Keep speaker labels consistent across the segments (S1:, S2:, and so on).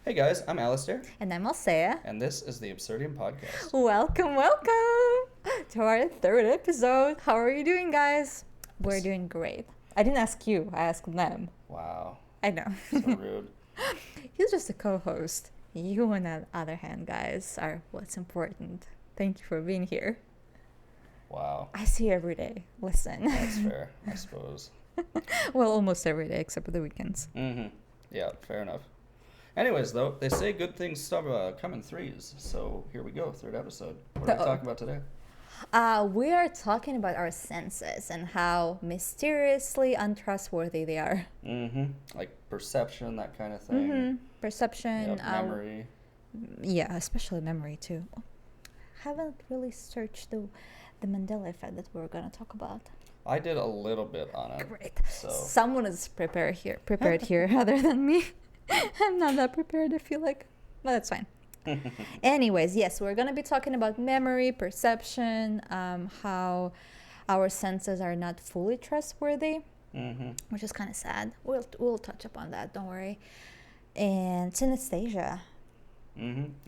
S1: Hey guys, I'm Aleister,
S2: And I'm Alseia.
S1: and this is the Absurdium Podcast.
S2: Welcome to our third episode. How are you doing, guys? We're doing great. I didn't ask you, I asked them.
S1: Wow,
S2: I know.
S1: so rude.
S2: He's just a co-host. You, on the other hand, guys, are what's important. Thank you for being here.
S1: Wow,
S2: I see you every day. Listen.
S1: that's fair, I suppose.
S2: Well, almost every day except for the weekends.
S1: Yeah, fair enough. Anyways, though, they say good things come in threes, so here we go, third episode. What are we talking about today?
S2: We are talking about our senses and how mysteriously untrustworthy they are.
S1: Like perception, that kind of thing.
S2: Perception.
S1: Memory.
S2: Yeah, especially memory too. Haven't really searched the Mandela effect that we're gonna talk about.
S1: I did a little bit on it.
S2: Great.
S1: So.
S2: Someone is prepared here other than me. I'm not that prepared, I feel like. But that's fine. Anyways, yes, we're gonna be talking about memory, perception, how our senses are not fully trustworthy, which is kind of sad. We'll touch upon that. Don't worry. And synesthesia.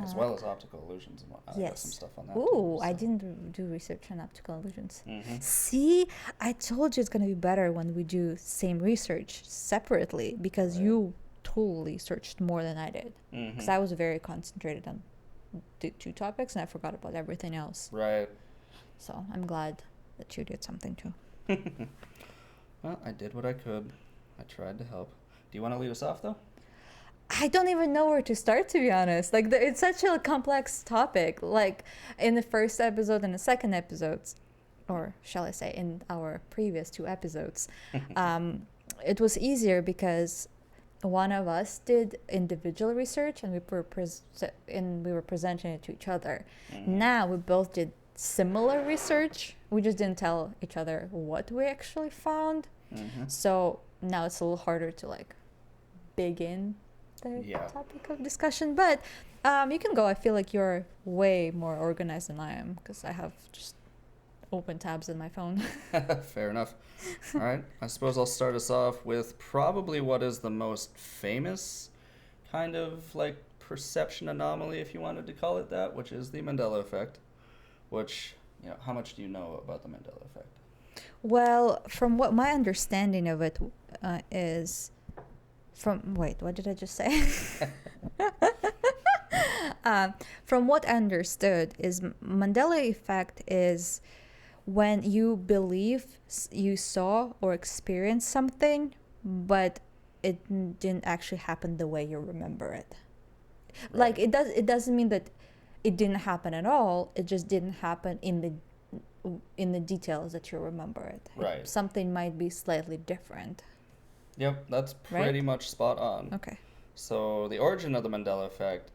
S1: As well as optical illusions and whatnot.
S2: Yes.
S1: I got some stuff on that.
S2: Ooh,
S1: too,
S2: I
S1: so.
S2: didn't do research on optical illusions. See, I told you it's gonna be better when we do same research separately because you totally searched more than I did. Because I was very concentrated on the two topics and I forgot about everything else.
S1: Right.
S2: So I'm glad that you did something too.
S1: Well, I did what I could. I tried to help. Do you want to lead us off, though?
S2: I don't even know where to start, to be honest. Like, it's such a complex topic. Like, in the first episode and the second episodes, or shall I say, in our previous two episodes, it was easier because one of us did individual research and we were presenting it to each other. Now we both did similar research. We just didn't tell each other what we actually found. So now it's a little harder to like begin the topic of discussion. But you can go. I feel like you're way more organized than I am because I have just open tabs in my phone.
S1: Fair enough. All right. I suppose I'll start us off with probably what is the most famous kind of like perception anomaly, if you wanted to call it that, which is the Mandela effect. Which, how much do you know about the Mandela effect?
S2: Well, from what my understanding of it is wait, what did I just say? From what I understood is Mandela effect is when you believe you saw or experienced something, but it didn't actually happen the way you remember it. Right. Like it doesn't mean that it didn't happen at all. It just didn't happen in the details that you remember it.
S1: Right.
S2: Something might be slightly different.
S1: Yep, that's pretty much spot on.
S2: Okay.
S1: So the origin of the Mandela effect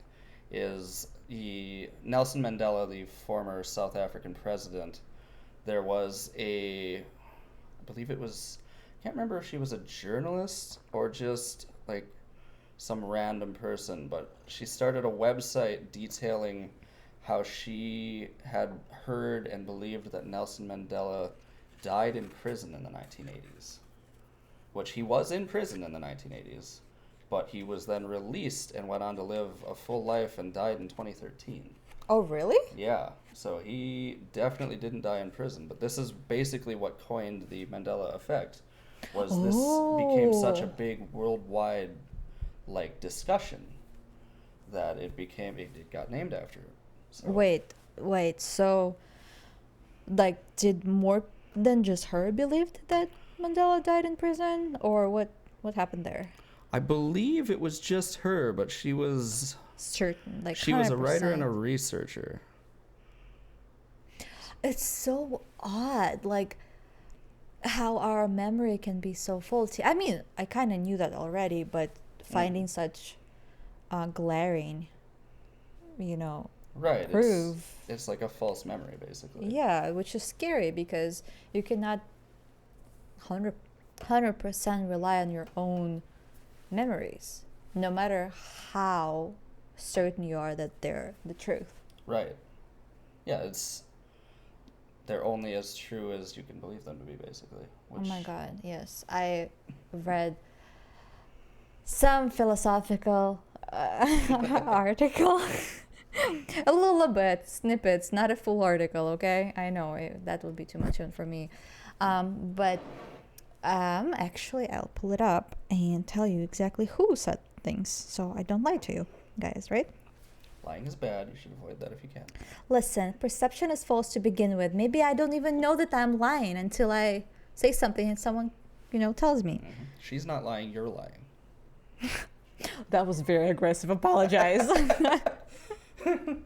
S1: is Nelson Mandela, the former South African president. There was I believe it was, I can't remember if she was a journalist or just like some random person, but she started a website detailing how she had heard and believed that Nelson Mandela died in prison in the 1980s. Which he was in prison in the 1980s, but he was then released and went on to live a full life and died in 2013.
S2: Oh, really?
S1: Yeah, so he definitely didn't die in prison, but this is basically what coined the Mandela effect, was this became such a big worldwide like discussion that it got named after it. So.
S2: Wait, so like did more than just her believed that Mandela died in prison, or what happened there?
S1: I believe it was just her, but she was
S2: certain, like
S1: she
S2: 100%.
S1: was a writer and a researcher.
S2: It's so odd, like how our memory can be so faulty. I mean, I kind of knew that already, but finding such glaring,
S1: right,
S2: proof.
S1: It's like a false memory, basically.
S2: Yeah, which is scary because you cannot 100% rely on your own memories, no matter how certain you are that they're the truth.
S1: Right. Yeah, they're only as true as you can believe them to be, basically.
S2: Oh my God, yes. I read some philosophical article. A little bit, snippets, not a full article, okay? I know that would be too much for me. But actually, I'll pull it up and tell you exactly who said things so I don't lie to you guys, right?
S1: Lying is bad. You should avoid that if you can.
S2: Listen, perception is false to begin with. Maybe I don't even know that I'm lying until I say something and someone, tells me.
S1: Mm-hmm. She's not lying. You're lying.
S2: That was very aggressive. Apologize.
S1: No,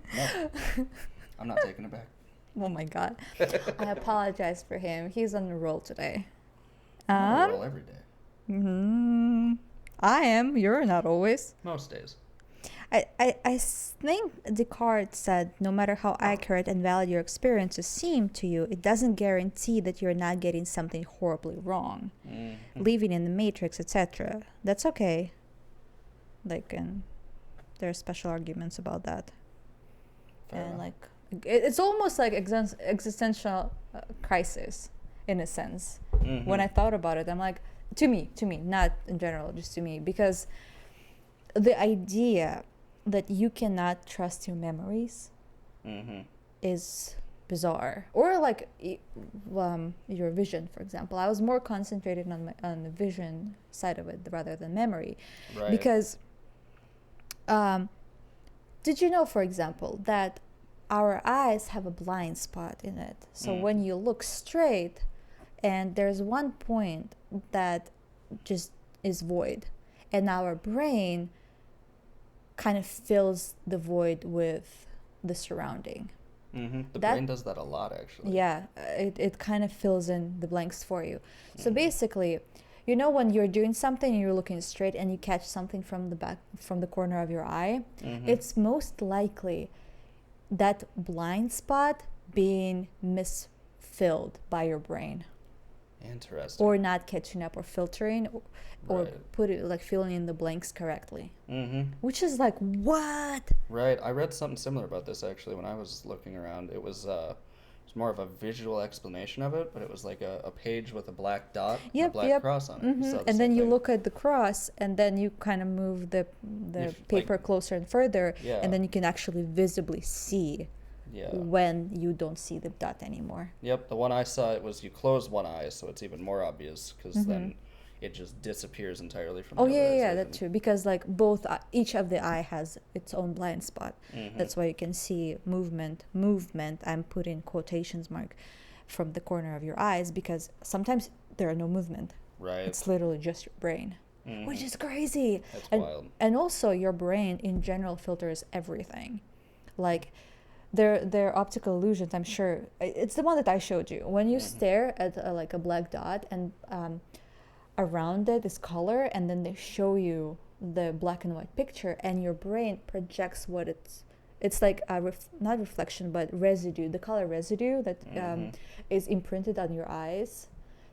S1: I'm not taking it back.
S2: Oh my God. I apologize for him. He's on the roll today.
S1: I'm on a roll every day.
S2: I am. You're not always.
S1: Most days.
S2: I think Descartes said, no matter how accurate and valid your experiences seem to you, it doesn't guarantee that you're not getting something horribly wrong.
S1: Mm-hmm.
S2: Living in the matrix, etc. That's okay. And there are special arguments about that.
S1: Fair enough.
S2: It's almost like existential crisis, in a sense.
S1: Mm-hmm.
S2: When I thought about it, I'm like, to me, not in general, just to me, because the idea that you cannot trust your memories
S1: Mm-hmm.
S2: is bizarre. Or your vision, for example. I was more concentrated on the vision side of it rather than memory.
S1: Right.
S2: Because did you know, for example, that our eyes have a blind spot in it? So when you look straight and there's one point that just is void, and our brain kind of fills the void with the surrounding.
S1: Mm-hmm. The brain does that a lot, actually.
S2: Yeah, it kind of fills in the blanks for you. So basically, when you're doing something and you're looking straight and you catch something from the corner of your eye, it's most likely that blind spot being misfilled by your brain.
S1: Interesting.
S2: Or not catching up or filtering or
S1: Right.
S2: filling in the blanks correctly.
S1: Mm-hmm.
S2: Which is like, what?
S1: Right. I read something similar about this, actually, when I was looking around. It was more of a visual explanation of it, but it was like a page with a black dot and a black cross on it.
S2: Mm-hmm. And then you look at the cross, and then you kind of move the paper closer and further, and then you can actually visibly see when you don't see the dot anymore.
S1: Yep, the one I saw, it was you close one eye, so it's even more obvious, because then it just disappears entirely from the other eyes.
S2: That too, because each of the eye has its own blind spot. That's why you can see movement, I'm putting quotations mark, from the corner of your eyes, because sometimes there are no movement.
S1: Right.
S2: It's literally just your brain, which is crazy.
S1: That's wild.
S2: And also your brain in general filters everything. Like their optical illusions, I'm sure it's the one that I showed you. When you stare at a black dot, and around it is color, and then they show you the black and white picture, and your brain projects what it's like not reflection but residue, the color residue that is imprinted on your eyes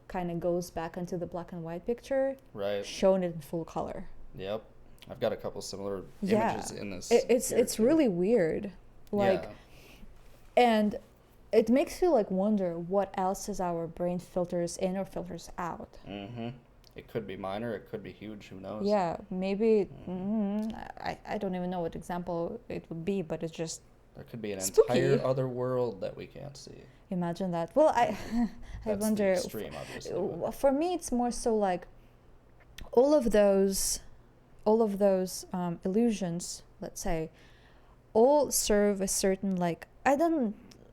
S2: kind of goes back into the black and white picture,
S1: right,
S2: shown it in full color.
S1: Yep, I've got a couple similar images in this.
S2: It's really weird, and it makes you wonder what else is our brain filters in or filters out.
S1: It could be minor, it could be huge, who knows?
S2: Yeah, maybe. I don't even know what example it would be, but it's just
S1: there could be an
S2: spooky.
S1: entire other world that we can't see.
S2: Imagine that. Well, I wonder.
S1: The extreme, obviously.
S2: For me, it's more so like all of those illusions, let's say, all serve a certain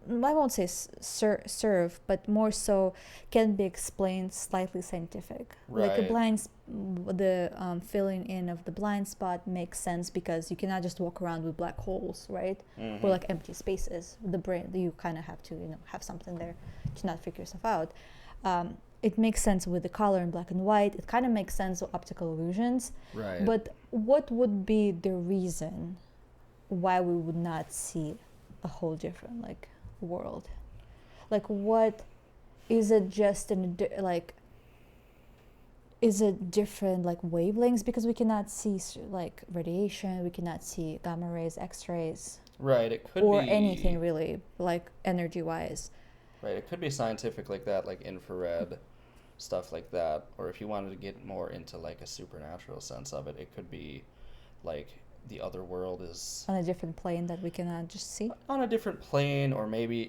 S2: I won't say serve, but more so can be explained slightly scientific.
S1: Right.
S2: The filling in of the blind spot makes sense because you cannot just walk around with black holes, right? Or empty spaces. The brain, you kind of have to, have something there to not figure yourself out. It makes sense with the color in black and white. It kind of makes sense with optical illusions.
S1: Right.
S2: But what would be the reason why we would not see a whole different world? What is it? Just is it different wavelengths, because we cannot see radiation, we cannot see gamma rays, x-rays,
S1: right? It could
S2: or
S1: be
S2: anything really energy wise.
S1: Right, it could be scientific like that, like infrared stuff like that, or if you wanted to get more into a supernatural sense of it, it could be the other world is
S2: on a different plane that we cannot just see.
S1: on a different plane, or maybe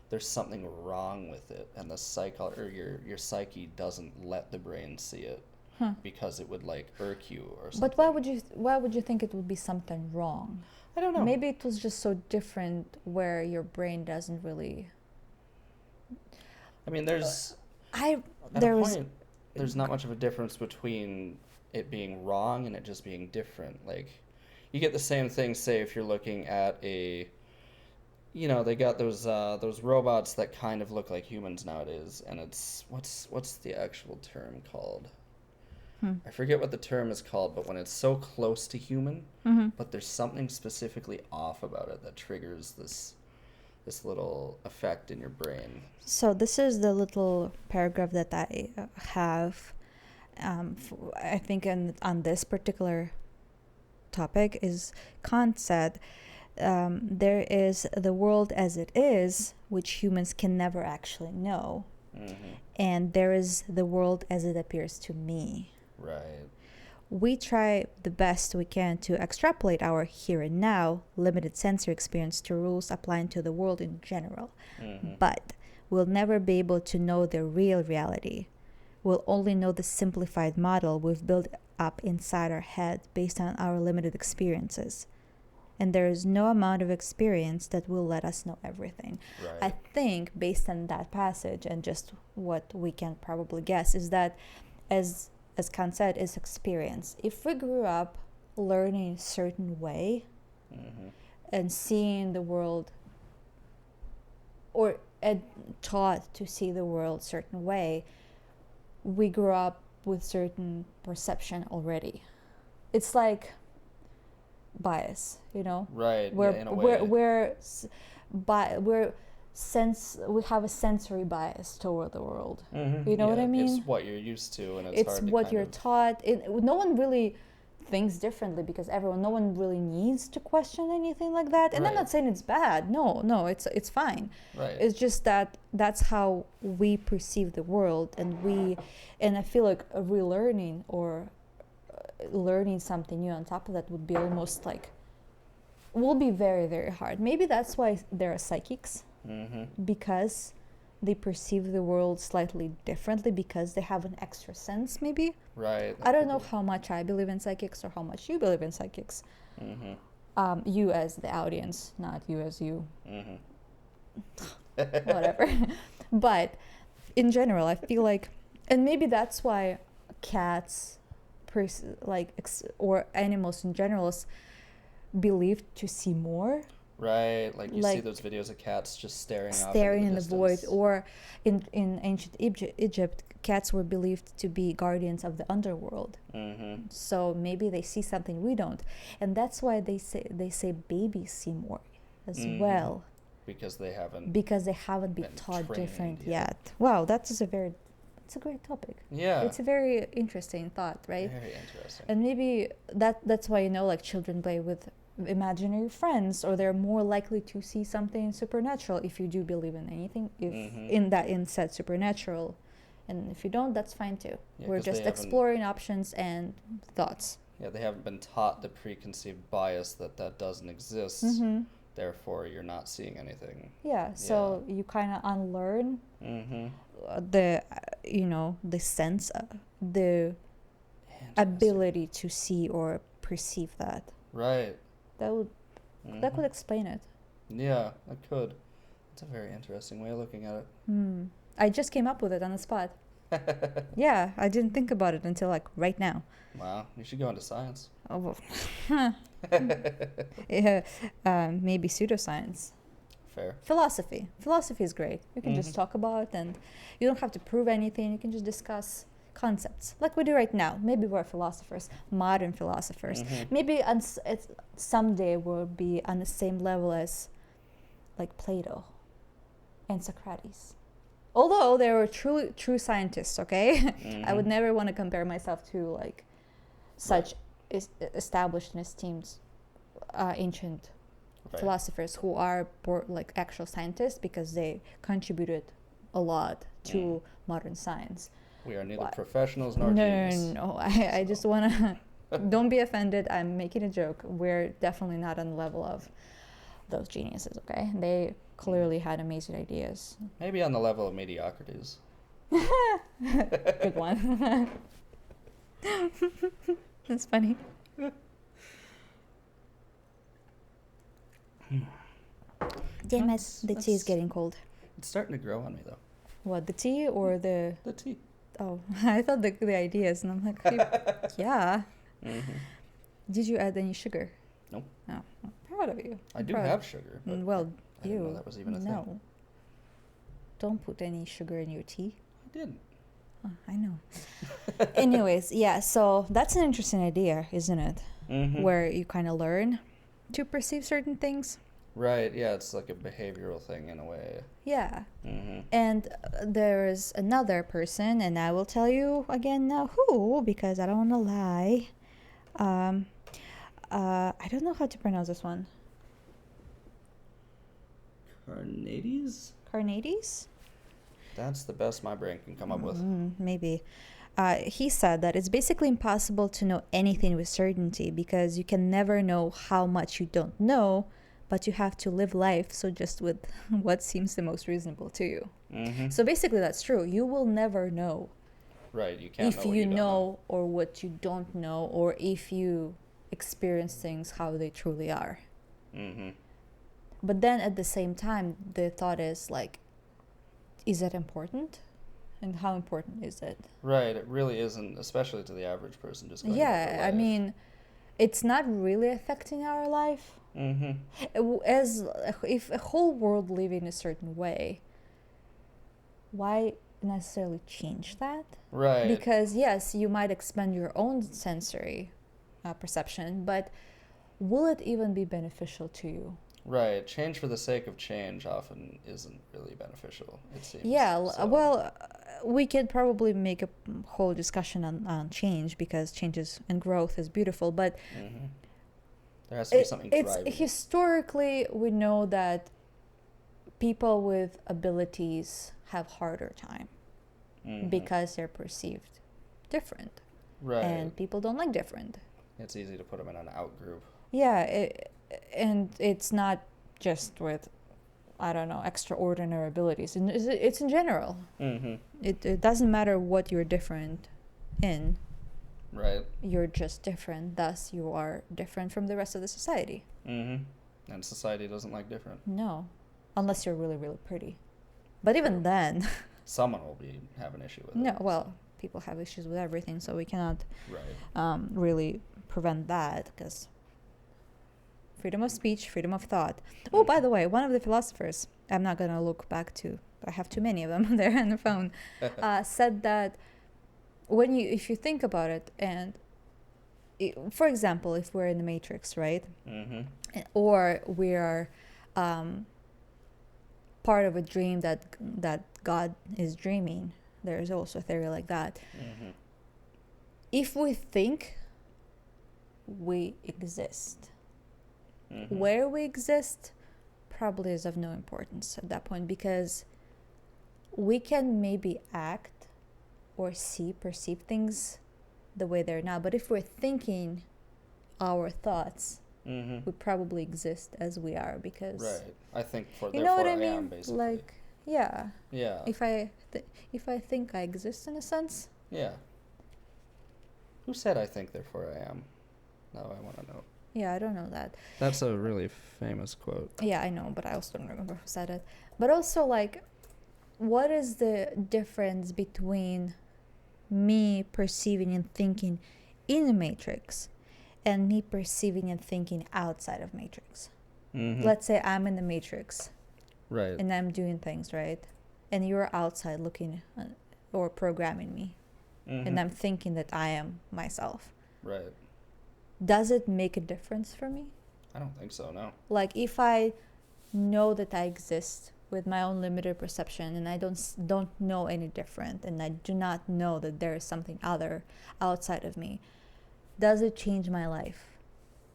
S1: there's something wrong with it, and the your psyche doesn't let the brain see it because it would like irk you or something.
S2: But why would you think it would be something wrong?
S1: I don't know.
S2: Maybe it was just so different where your brain doesn't really.
S1: I mean, there's not much of a difference between it being wrong and it just being different. Like, you get the same thing, say, if you're looking at they got those robots that kind of look like humans nowadays, and it's what's the actual term called? I forget what the term is called, but when it's so close to human, but there's something specifically off about it that triggers this little effect in your brain.
S2: So this is the little paragraph that I have. I think on this particular topic is Kant said, there is the world as it is, which humans can never actually know, and there is the world as it appears to me.
S1: Right.
S2: We try the best we can to extrapolate our here and now limited sensory experience to rules applying to the world in general, but we'll never be able to know the real reality. We'll only know the simplified model we've built up inside our head based on our limited experiences. And there is no amount of experience that will let us know everything.
S1: Right.
S2: I think based on that passage and just what we can probably guess is that as Kant said, is experience. If we grew up learning a certain way and seeing the world or taught to see the world a certain way, we grew up with certain perception already. It's like bias,
S1: Right.
S2: We're
S1: in a way.
S2: we have a sensory bias toward the world.
S1: You
S2: know what I mean?
S1: It's what you're used to, and
S2: it's
S1: hard to
S2: what you're taught. No one really thinks differently because no one really needs to question anything like that. And I'm not saying it's bad. No, it's fine.
S1: Right.
S2: It's just that's how we perceive the world, and I feel like relearning or learning something new on top of that would be almost like will be very, very hard. Maybe that's why there are psychics. Because they perceive the world slightly differently, because they have an extra sense, maybe.
S1: Right.
S2: I don't know how much I believe in psychics or how much you believe in psychics. You as the audience, not you as you. Whatever. But in general, I feel like, and maybe that's why cats, or animals in general, is believed to see more.
S1: Right, like you see those videos of cats just staring
S2: in the void, or in ancient Egypt, cats were believed to be guardians of the underworld. So maybe they see something we don't, and that's why they say babies see more as well,
S1: because they haven't
S2: been taught different yet. Wow, it's a great topic.
S1: Yeah,
S2: it's a very interesting thought, right?
S1: Very interesting.
S2: And maybe that's why like children play with imaginary friends, or they're more likely to see something supernatural if you do believe in anything, in said supernatural, and if you don't, that's fine too. We're just exploring options and thoughts.
S1: They haven't been taught the preconceived bias that doesn't exist, therefore you're not seeing anything. So you kind of unlearn the sense, the ability to see or perceive that. Right.
S2: That could explain it.
S1: Yeah, that could. It's a very interesting way of looking at it.
S2: I just came up with it on the spot. Yeah, I didn't think about it until like right now.
S1: Wow, you should go into science.
S2: Oh, maybe pseudoscience.
S1: Fair.
S2: Philosophy is great. You can just talk about, and you don't have to prove anything. You can just discuss concepts like we do right now. Maybe we're philosophers, modern philosophers. Maybe someday we'll be on the same level as like Plato and Socrates, although they were true scientists. Okay. I would never want to compare myself to like such established and esteemed ancient philosophers who are like actual scientists, because they contributed a lot to modern science.
S1: We are neither professionals nor genius.
S2: No. I just want to Don't be offended. I'm making a joke. We're definitely not on the level of those geniuses, okay? They clearly had amazing ideas.
S1: Maybe on the level of mediocrities.
S2: Good one. That's funny. Damn it, the tea is getting cold.
S1: It's starting to grow on me, though.
S2: What, the tea or the...
S1: The tea.
S2: Oh, I thought the ideas, and I'm like, yeah.
S1: Mm-hmm.
S2: Did you add any sugar?
S1: Nope.
S2: No. I'm proud of you.
S1: I do have sugar. But
S2: well,
S1: I didn't know that was even a thing.
S2: No. Don't put any sugar in your tea.
S1: I didn't.
S2: Oh, I know. Anyways, yeah, so that's an interesting idea, isn't it?
S1: Mm-hmm.
S2: Where you kind of learn to perceive certain things.
S1: Right, yeah, it's like a behavioral thing in a way.
S2: Yeah.
S1: Mm-hmm.
S2: And there's another person, and I will tell you again now who, because I don't want to lie. I don't know how to pronounce this one. Carnades?
S1: That's the best my brain can come up with.
S2: Maybe. He said that it's basically impossible to know anything with certainty because you can never know how much you don't know, but you have to live life so just with what seems the most reasonable to you.
S1: Mm-hmm.
S2: So basically that's true. You will never know.
S1: Right, you can't
S2: if
S1: know what
S2: you
S1: you don't
S2: know or what you don't know, or if you experience things how they truly are.
S1: Mm-hmm.
S2: But then at the same time, the thought is like, is that important? And how important is it?
S1: Right, it really isn't, especially to the average person. Just going
S2: Yeah, I mean, it's not really affecting our life.
S1: Mm-hmm.
S2: As if a whole world live in a certain way, why necessarily change that?
S1: Right.
S2: Because yes, you might expand your own sensory perception, but will it even be beneficial to you?
S1: Right. Change for the sake of change often isn't really beneficial, it seems.
S2: Yeah,
S1: so.
S2: well, we could probably make a whole discussion on change because changes and growth is beautiful, but
S1: Mm-hmm. There has to be something driving.
S2: Historically, we know that people with abilities have harder time because they're perceived different.
S1: Right.
S2: And people don't like different.
S1: It's easy to put them in an out group.
S2: Yeah, and it's not just with, I don't know, extraordinary abilities. And it's in general.
S1: Mm-hmm.
S2: It doesn't matter what you're different in.
S1: Right.
S2: You're just different. Thus, you are different from the rest of the society.
S1: Mm-hmm. And society doesn't like different.
S2: No, unless you're really, really pretty. But even then...
S1: Someone will have an issue with it.
S2: No, well, people have issues with everything, so we cannot
S1: right.
S2: Really prevent that, because freedom of speech, freedom of thought. Oh, by the way, one of the philosophers, I'm not going to look back to, I have too many of them there on the phone, said that if you think about it, and for example, if we're in the Matrix, right?
S1: Mm-hmm.
S2: Or we are part of a dream that God is dreaming. There is also a theory like that.
S1: Mm-hmm.
S2: If we think we exist,
S1: Mm-hmm.
S2: where we exist probably is of no importance at that point, because we can maybe act or perceive things the way they're now. But if we're thinking our thoughts,
S1: Mm-hmm.
S2: we probably exist as we are, because
S1: Right. I think
S2: you know what I
S1: I
S2: mean?
S1: am, basically.
S2: Like, yeah.
S1: Yeah.
S2: If I think I exist in a sense.
S1: Yeah. Who said I think, therefore I am? Now I want to know.
S2: Yeah, I don't know that.
S1: That's a really famous quote.
S2: Yeah, I know, but I also don't remember who said it. But also, like, what is the difference between me perceiving and thinking in the Matrix and me perceiving and thinking outside of Matrix?
S1: Mm-hmm.
S2: Let's say I'm in the Matrix.
S1: Right.
S2: And I'm doing things, right? And you're outside looking or programming me.
S1: Mm-hmm.
S2: And I'm thinking that I am myself.
S1: Right.
S2: Does it make a difference for me?
S1: I don't think so, no.
S2: Like, if I know that I exist with my own limited perception and I don't know any different, and I do not know that there is something other outside of me, does it change my life?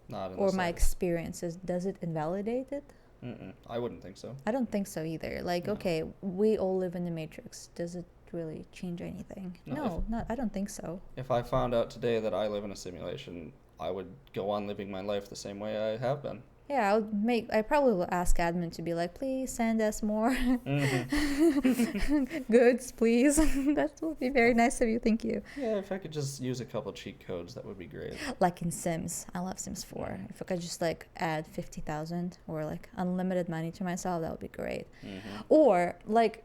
S1: Not in
S2: Or
S1: the
S2: my
S1: slightest.
S2: experiences? Does it invalidate it?
S1: Mm-mm. I wouldn't think so.
S2: I don't think so either. Like,
S1: No.
S2: okay, we all live in the Matrix. Does it really change anything.
S1: No,
S2: No, I don't think so.
S1: If I found out today that I live in a simulation, I would go on living my life the same way I have been.
S2: Yeah, I probably will ask admin to be like, please send us more goods, please. That would be very nice of you. Thank you.
S1: Yeah, if I could just use a couple cheat codes, that would be great.
S2: Like in Sims. I love Sims 4. If I could just like add 50,000 or like unlimited money to myself, that would be great. Or like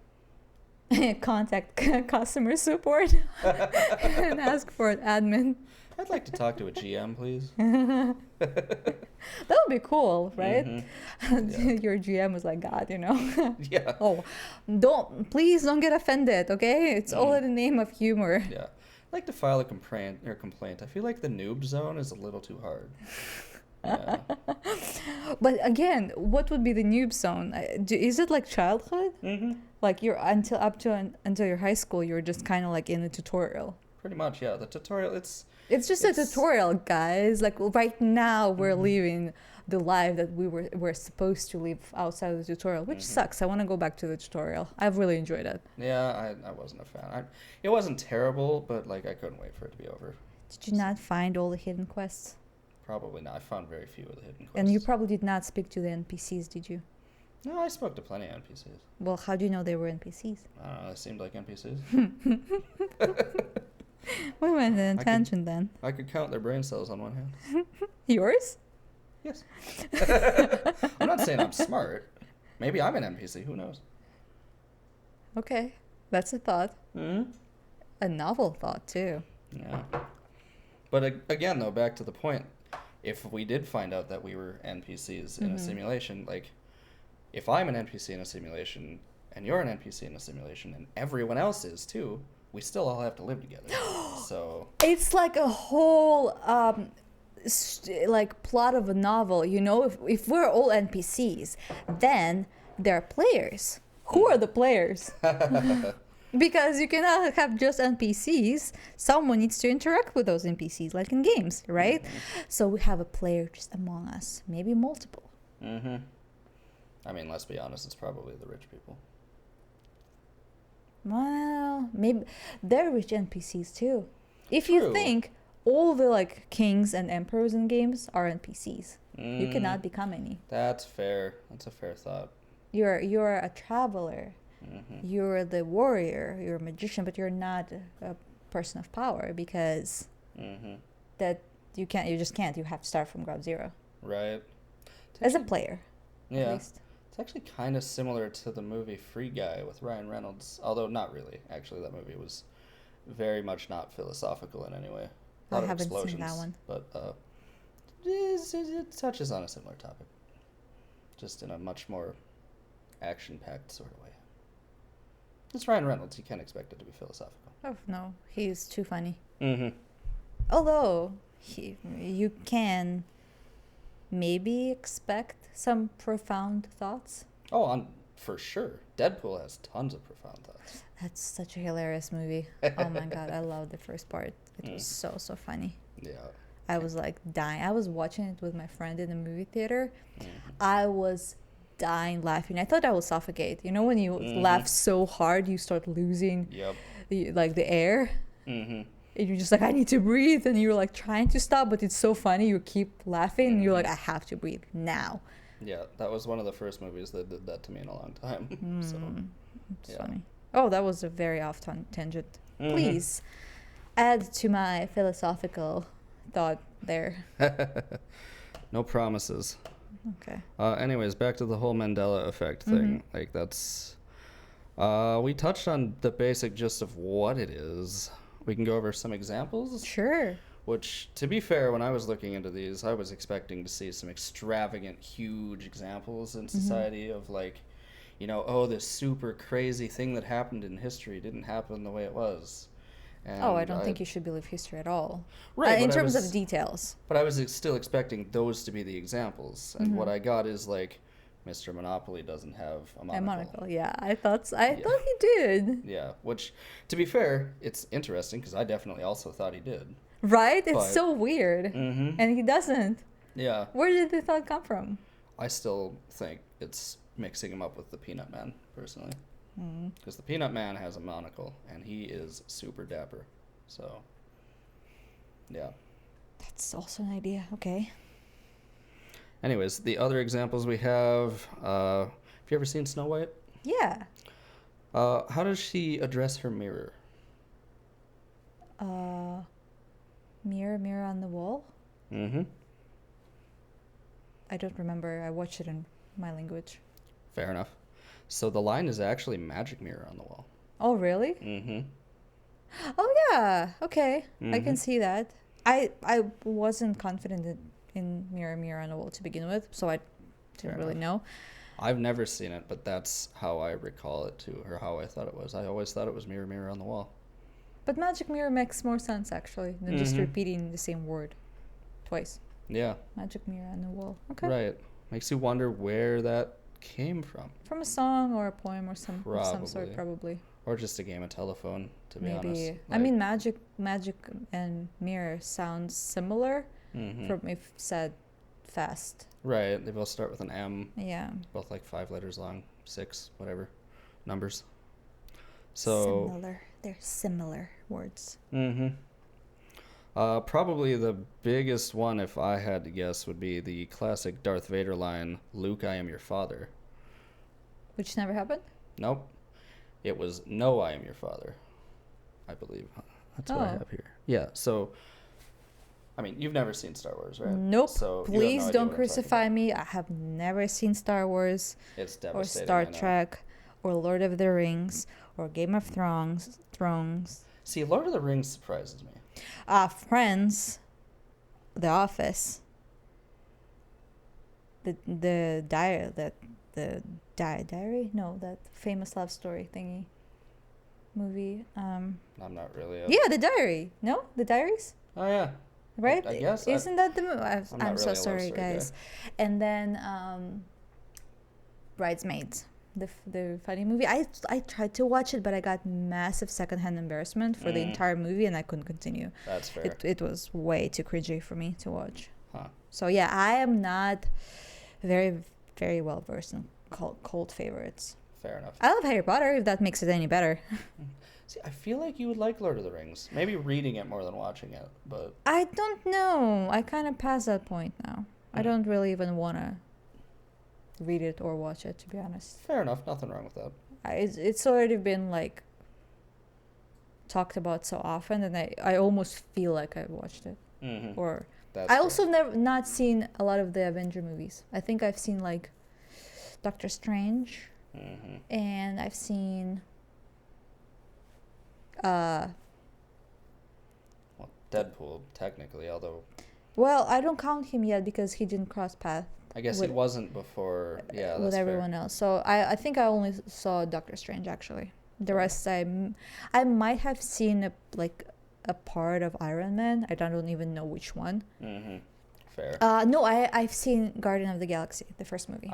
S2: contact customer support and ask for an admin.
S1: I'd like to talk to a GM, please.
S2: That would be cool, right?
S1: Yeah.
S2: Your GM was like, God, you know.
S1: Yeah.
S2: Oh, please don't get offended, okay? It's all in the name of humor.
S1: Yeah. I'd like to file a complaint. I feel like the noob zone is a little too hard. Yeah.
S2: But again, what would be the noob zone? Is it like childhood? Like you're until your high school, you're just kind of like in the tutorial.
S1: Pretty much, yeah. The tutorial, it's
S2: just a tutorial, guys. Like right now, we're living the life that we're supposed to live outside of the tutorial, which sucks. I want to go back to the tutorial. I've really enjoyed it.
S1: Yeah, I wasn't a fan. It wasn't terrible, but like I couldn't wait for it to be over.
S2: Did you not find all the hidden quests?
S1: Probably not. I found very few of the hidden quests.
S2: And you probably did not speak to the NPCs, did you?
S1: No, I spoke to plenty of NPCs.
S2: Well, how do you know they were NPCs?
S1: I don't know. They seemed like NPCs.
S2: We went in a tangent then.
S1: I could count their brain cells on one hand.
S2: Yours?
S1: Yes. I'm not saying I'm smart. Maybe I'm an NPC. Who knows?
S2: Okay, that's a thought. A novel thought too.
S1: Yeah. But again, though, back to the point. If we did find out that we were NPCs in a simulation, like, if I'm an NPC in a simulation, and you're an NPC in a simulation, and everyone else is too, we still all have to live together. So
S2: it's like a whole like plot of a novel, you know. If we're all NPCs, then there are players. Who are the players? Because you cannot have just NPCs. Someone needs to interact with those NPCs, like in games, right? So we have a player just among us, maybe multiple.
S1: I mean, let's be honest, it's probably the rich people.
S2: Well, maybe they're rich NPCs too. If
S1: True.
S2: you think all the like kings and emperors in games are NPCs, you cannot become any.
S1: That's fair. That's a fair thought.
S2: You're a traveler. You're the warrior. You're a magician, but you're not a person of power because that you can't. You just can't. You have to start from ground zero.
S1: Right.
S2: As a player.
S1: Yeah.
S2: At least.
S1: It's actually kind of similar to the movie Free Guy with Ryan Reynolds, although not really. Actually, that movie was very much not philosophical in any way. A lot
S2: I
S1: of
S2: haven't
S1: explosions,
S2: seen that one.
S1: But it touches on a similar topic, just in a much more action-packed sort of way. It's Ryan Reynolds. You can't expect it to be philosophical.
S2: Oh no, he's too funny.
S1: Mm-hmm.
S2: Although you can maybe expect some profound thoughts.
S1: Oh, for sure. Deadpool has tons of profound thoughts.
S2: That's such a hilarious movie. Oh my god, I love the first part. It was so funny.
S1: Yeah.
S2: I was like dying. I was watching it with my friend in the movie theater. I was dying laughing. I thought I would suffocate. You know when you laugh so hard you start losing the air? And you're just like, I need to breathe, and you're like trying to stop, but it's so funny. You keep laughing, and you're like, I have to breathe now.
S1: Yeah, that was one of the first movies that did that to me in a long time. So,
S2: it's funny. Oh, that was a very off tangent. Please add to my philosophical thought there.
S1: No promises.
S2: Okay.
S1: Anyways, back to the whole Mandela effect thing. Like that's, we touched on the basic gist of what it is. We can go over some examples.
S2: Sure.
S1: Which, to be fair, when I was looking into these, I was expecting to see some extravagant, huge examples in society of like, you know, oh, this super crazy thing that happened in history didn't happen the way it was. And
S2: I don't think you should believe history at all.
S1: Right.
S2: In terms of details.
S1: But I was still expecting those to be the examples. And what I got is like, Mr. Monopoly doesn't have a monocle.
S2: A monocle, yeah. I thought he did.
S1: Yeah, which, to be fair, it's interesting because I definitely also thought he did.
S2: Right? It's so weird. And he doesn't.
S1: Yeah.
S2: Where did the thought come from?
S1: I still think it's mixing him up with the Peanut Man, personally. Because the Peanut Man has a monocle, and he is super dapper. So, yeah.
S2: That's also an idea. Okay.
S1: Anyways, the other examples we have, have you ever seen Snow White?
S2: Yeah.
S1: How does she address her mirror?
S2: Mirror, mirror on the wall?
S1: Mm-hmm.
S2: I don't remember. I watched it in my language.
S1: Fair enough. So the line is actually magic mirror on the wall.
S2: Oh, really?
S1: Mm-hmm.
S2: Oh, yeah. Okay. I can
S1: Mhm.
S2: see that. I wasn't confident in mirror, mirror on the wall to begin with, so I didn't
S1: Fair
S2: really
S1: enough.
S2: know.
S1: I've never seen it, but that's how I recall it too, or how I thought it was. I always thought it was mirror, mirror on the wall.
S2: But magic mirror makes more sense, actually, than just
S1: Mhm.
S2: repeating the same word twice.
S1: Yeah,
S2: Magic mirror on the wall. Okay.
S1: right. Makes you wonder where that came from.
S2: From a song or a poem or some sort,
S1: Probably.
S2: probably.
S1: Or just a game of telephone, to be
S2: Maybe.
S1: honest.
S2: I mean, magic and mirror sounds similar
S1: Mhm.
S2: from if said fast.
S1: Right, they both start with an M,
S2: Yeah.
S1: both like 5 letters long, 6, whatever, numbers. So,
S2: Similar. They're similar words.
S1: mm-hmm. Probably the biggest one, if I had to guess, would be the classic Darth Vader line, "Luke, I am your father."
S2: Which never happened?
S1: Nope. It was, "No, I am your father," I believe. That's what I
S2: Oh.
S1: have here. Yeah, so, I mean, you've never seen Star Wars, right?
S2: Nope.
S1: So you have no
S2: Please
S1: idea
S2: don't
S1: what I'm talking
S2: crucify
S1: about.
S2: me. I have never seen Star Wars
S1: It's
S2: or
S1: devastating.
S2: Star
S1: I know.
S2: Trek or Lord of the Rings or Game of Thrones.
S1: See, Lord of the Rings surprises me.
S2: Friends, The Office, the diary. No, that famous love story thingy movie.
S1: I'm not really a...
S2: Yeah, the diary. No, the diaries.
S1: Oh, yeah.
S2: Right?
S1: I guess.
S2: Isn't that the movie?
S1: I'm not
S2: I'm so
S1: really a love
S2: sorry,
S1: story
S2: guys. And then Bridesmaids, the funny movie. I tried to watch it, but I got massive secondhand embarrassment for the entire movie, and I couldn't continue.
S1: That's fair.
S2: It was way too cringy for me to watch.
S1: Huh.
S2: So yeah, I am not very, very well versed in cult favorites.
S1: Fair enough.
S2: I love Harry Potter, if that makes it any better.
S1: See, I feel like you would like Lord of the Rings. Maybe reading it more than watching it, but...
S2: I don't know. I kind of passed that point now. I don't really even want to read it or watch it, to be honest.
S1: Fair enough. Nothing wrong with that.
S2: It's already been like talked about so often, and I almost feel like I watched it.
S1: Mm-hmm.
S2: Or
S1: That's
S2: I
S1: fair.
S2: also never not seen a lot of the Avenger movies. I think I've seen like Doctor Strange,
S1: Mm-hmm.
S2: and I've seen
S1: Well, Deadpool, technically, although
S2: well, I don't count him yet because he didn't cross path
S1: I guess
S2: with-
S1: it wasn't before... Yeah,
S2: with
S1: that's
S2: everyone else. So I think I only saw Doctor Strange actually. The rest I might have seen a part of Iron Man. I don't even know which one.
S1: fair. Mm-hmm. Fair.
S2: No, I've seen Guardian of the Galaxy, the first movie.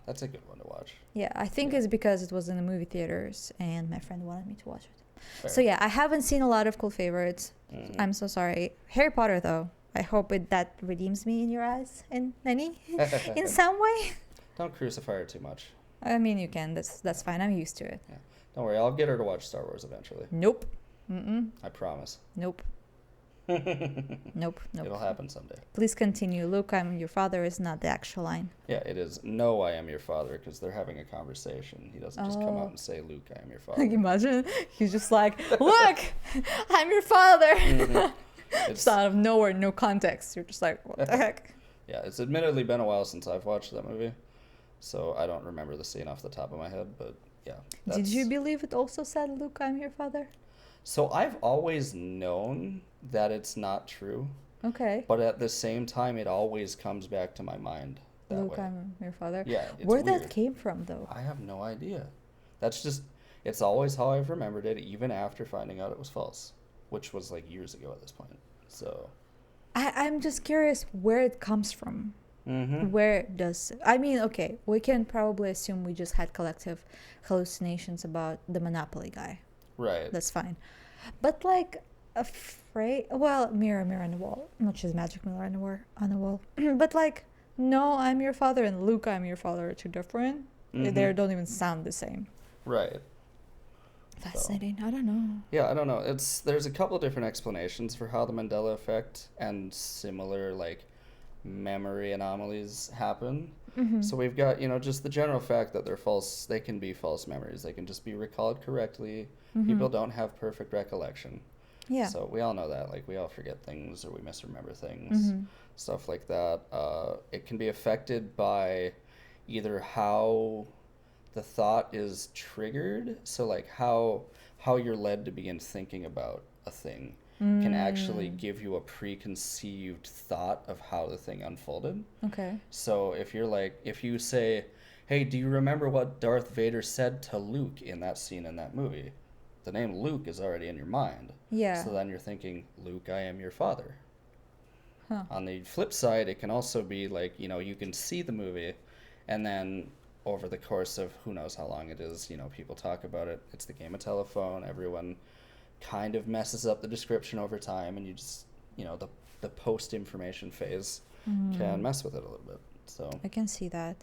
S1: That's a good one to watch.
S2: Yeah, I think it's because it was in the movie theaters and my friend wanted me to watch it.
S1: Fair.
S2: So yeah, I haven't seen a lot of cool favorites.
S1: Mhm.
S2: I'm so sorry. Harry Potter though. I hope that redeems me in your eyes in in some way.
S1: Don't crucify her too much.
S2: I mean, you can. That's fine. I'm used to it.
S1: Don't worry, I'll get her to watch Star Wars eventually.
S2: Nope. Mm-mm.
S1: I promise.
S2: Nope. Nope. Nope.
S1: It'll happen someday.
S2: Please continue. Luke, I'm your father is not the actual line.
S1: Yeah, it is, "No, I am your father," because they're having a conversation. He doesn't just come
S2: Oh.
S1: out and say, "Luke, I am your
S2: Like,
S1: father."
S2: imagine he's just like, look, I'm your father.
S1: Mhm. It's,
S2: Just out of nowhere, no context. You're just like, what the heck?
S1: yeah, it's admittedly been a while since I've watched that movie, so I don't remember the scene off the top of my head, but yeah.
S2: Did you
S1: that's-
S2: believe it also said, Luke, I'm your father?
S1: So I've always known that it's not true,
S2: Okay.
S1: but at the same time, it always comes back to my mind that
S2: Luke,
S1: way.
S2: I'm your father.
S1: Yeah, it's
S2: Where
S1: weird.
S2: that came from, though?
S1: I have no idea. That's just, it's always how I've remembered it, even after finding out it was false, which was like years ago at this point. So,
S2: I'm just curious where it comes from.
S1: mm-hmm.
S2: Where does... I mean, okay, we can probably assume we just had collective hallucinations about the Monopoly guy.
S1: Right.
S2: That's fine. But, like, afraid... Well, mirror, mirror on the wall. Not just magic mirror on the wall. But, like, no, I'm your father and Luke, I'm your father are two different.
S1: Mhm.
S2: They don't even sound the same.
S1: Right.
S2: Fascinating. I don't know.
S1: Yeah, I don't know. There's a couple of different explanations for how the Mandela effect and similar like memory anomalies happen.
S2: Mm-hmm.
S1: So we've got, just the general fact that they're false, they can be false memories. They can just be recalled correctly.
S2: Mm-hmm.
S1: People don't have perfect recollection.
S2: Yeah.
S1: So we all know that. Like, we all forget things or we misremember things, stuff like that. It can be affected by either how the thought is triggered. So, like, how you're led to begin thinking about a thing can actually give you a preconceived thought of how the thing unfolded.
S2: Okay.
S1: So if you say, hey, do you remember what Darth Vader said to Luke in that scene in that movie? The name Luke is already in your mind.
S2: Yeah.
S1: So then you're thinking, Luke, I am your father.
S2: Huh.
S1: On the flip side, it can also be like, you can see the movie and then over the course of who knows how long it is, people talk about it. It's the game of telephone. Everyone kind of messes up the description over time, and you just, the post information phase can mess with it a little bit. So
S2: I can see that.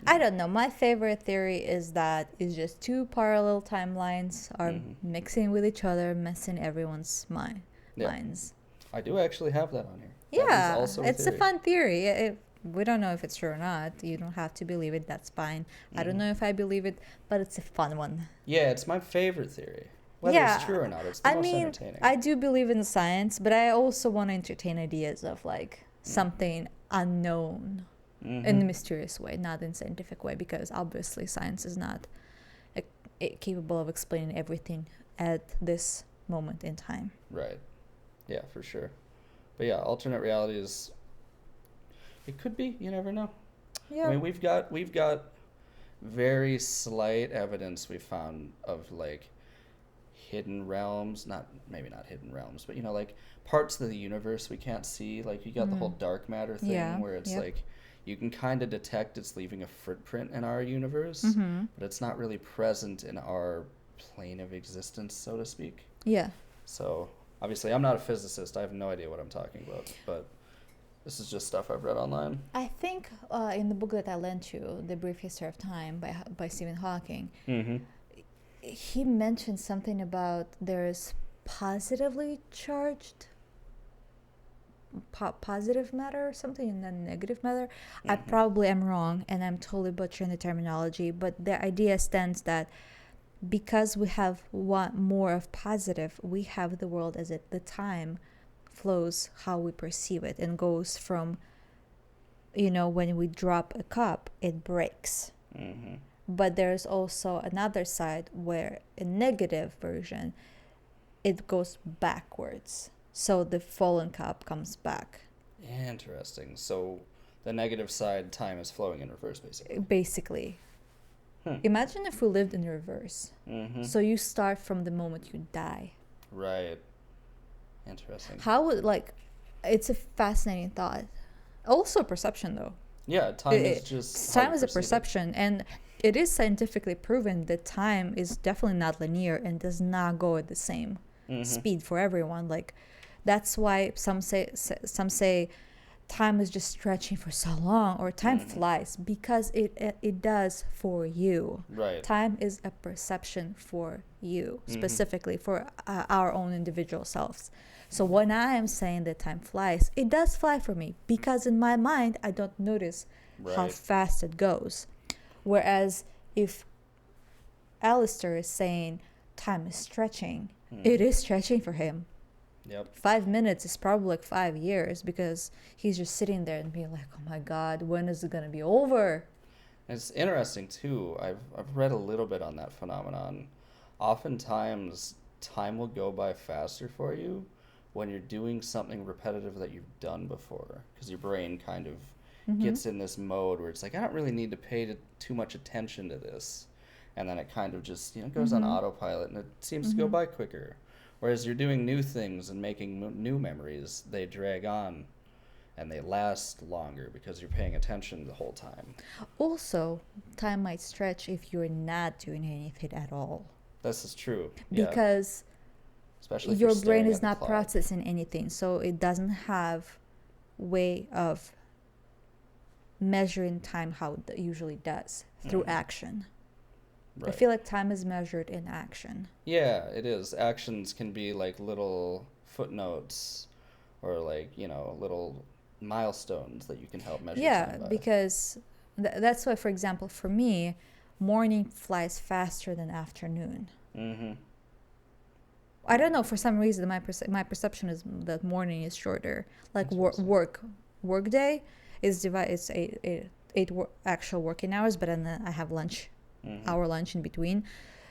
S2: I don't know. My favorite theory is that it's just two parallel timelines are mixing with each other, messing everyone's minds.
S1: I do actually have that on here.
S2: Yeah,
S1: that is also
S2: it's
S1: theory.
S2: a fun theory. We don't know if it's true or not. You don't have to believe it. That's fine. I don't know if I believe it, but it's a fun one.
S1: Yeah, it's my favorite theory. Whether it's true or not, it's the most entertaining.
S2: I do believe in science, but I also want to entertain ideas of like something unknown in a mysterious way, not in scientific way, because obviously science is not capable of explaining everything at this moment in time.
S1: Right. Yeah, for sure. But yeah, alternate realities. It could be. You never know.
S2: Yeah.
S1: I mean, we've got very slight evidence we found of like hidden realms, maybe not hidden realms, but like parts of the universe we can't see. Like, you got the whole dark matter thing where it's like you can kind of detect it's leaving a footprint in our universe, but it's not really present in our plane of existence, so to speak.
S2: Yeah.
S1: So obviously I'm not a physicist. I have no idea what I'm talking about, but this is just stuff I've read online.
S2: I think in the book that I lent you, The Brief History of Time by Stephen Hawking, he mentioned something about there's positively charged positive matter or something and then negative matter. I probably am wrong and I'm totally butchering the terminology, but the idea stands that because we have more of positive, we have the world as the time flows how we perceive it and goes from, when we drop a cup, it breaks. But there's also another side where a negative version, it goes backwards. So the fallen cup comes back.
S1: Interesting. So the negative side, time is flowing in reverse, basically.
S2: Basically. Imagine if we lived in reverse. So you start from the moment you die.
S1: Right. Interesting.
S2: How would, it's a fascinating thought. Also perception, though.
S1: Yeah, time is just...
S2: Time is a perception, and it is scientifically proven that time is definitely not linear and does not go at the same speed for everyone. Like, that's why some say time is just stretching for so long, or time flies, because it does for you.
S1: Right.
S2: Time is a perception for you, specifically for our own individual selves. So when I am saying that time flies, it does fly for me, because in my mind I don't notice how fast it goes. Whereas if Aleister is saying time is stretching, it is stretching for him.
S1: Yep.
S2: 5 minutes is probably like 5 years, because he's just sitting there and being like, oh my God, when is it going to be over?
S1: It's interesting too. I've read a little bit on that phenomenon. Oftentimes time will go by faster for you when you're doing something repetitive that you've done before, because your brain kind of gets in this mode where it's like, I don't really need to pay too much attention to this, and then it kind of just goes on autopilot, and it seems to go by quicker. Whereas you're doing new things and making new memories, they drag on and they last longer because you're paying attention the whole time.
S2: Also, time might stretch if you're not doing anything at all.
S1: This is true.
S2: Because
S1: especially
S2: your brain is not processing anything, so it doesn't have way of measuring time how it usually does, through action. I feel like time is measured in action.
S1: Yeah, it is. Actions can be like little footnotes or like, little milestones that you can help measure time by.
S2: Because that's why, for example, for me, morning flies faster than afternoon.
S1: Mm-hmm.
S2: I don't know, for some reason my perception is that morning is shorter. Like work day is divided. It's eight actual working hours, but then I have lunch, hour lunch in between.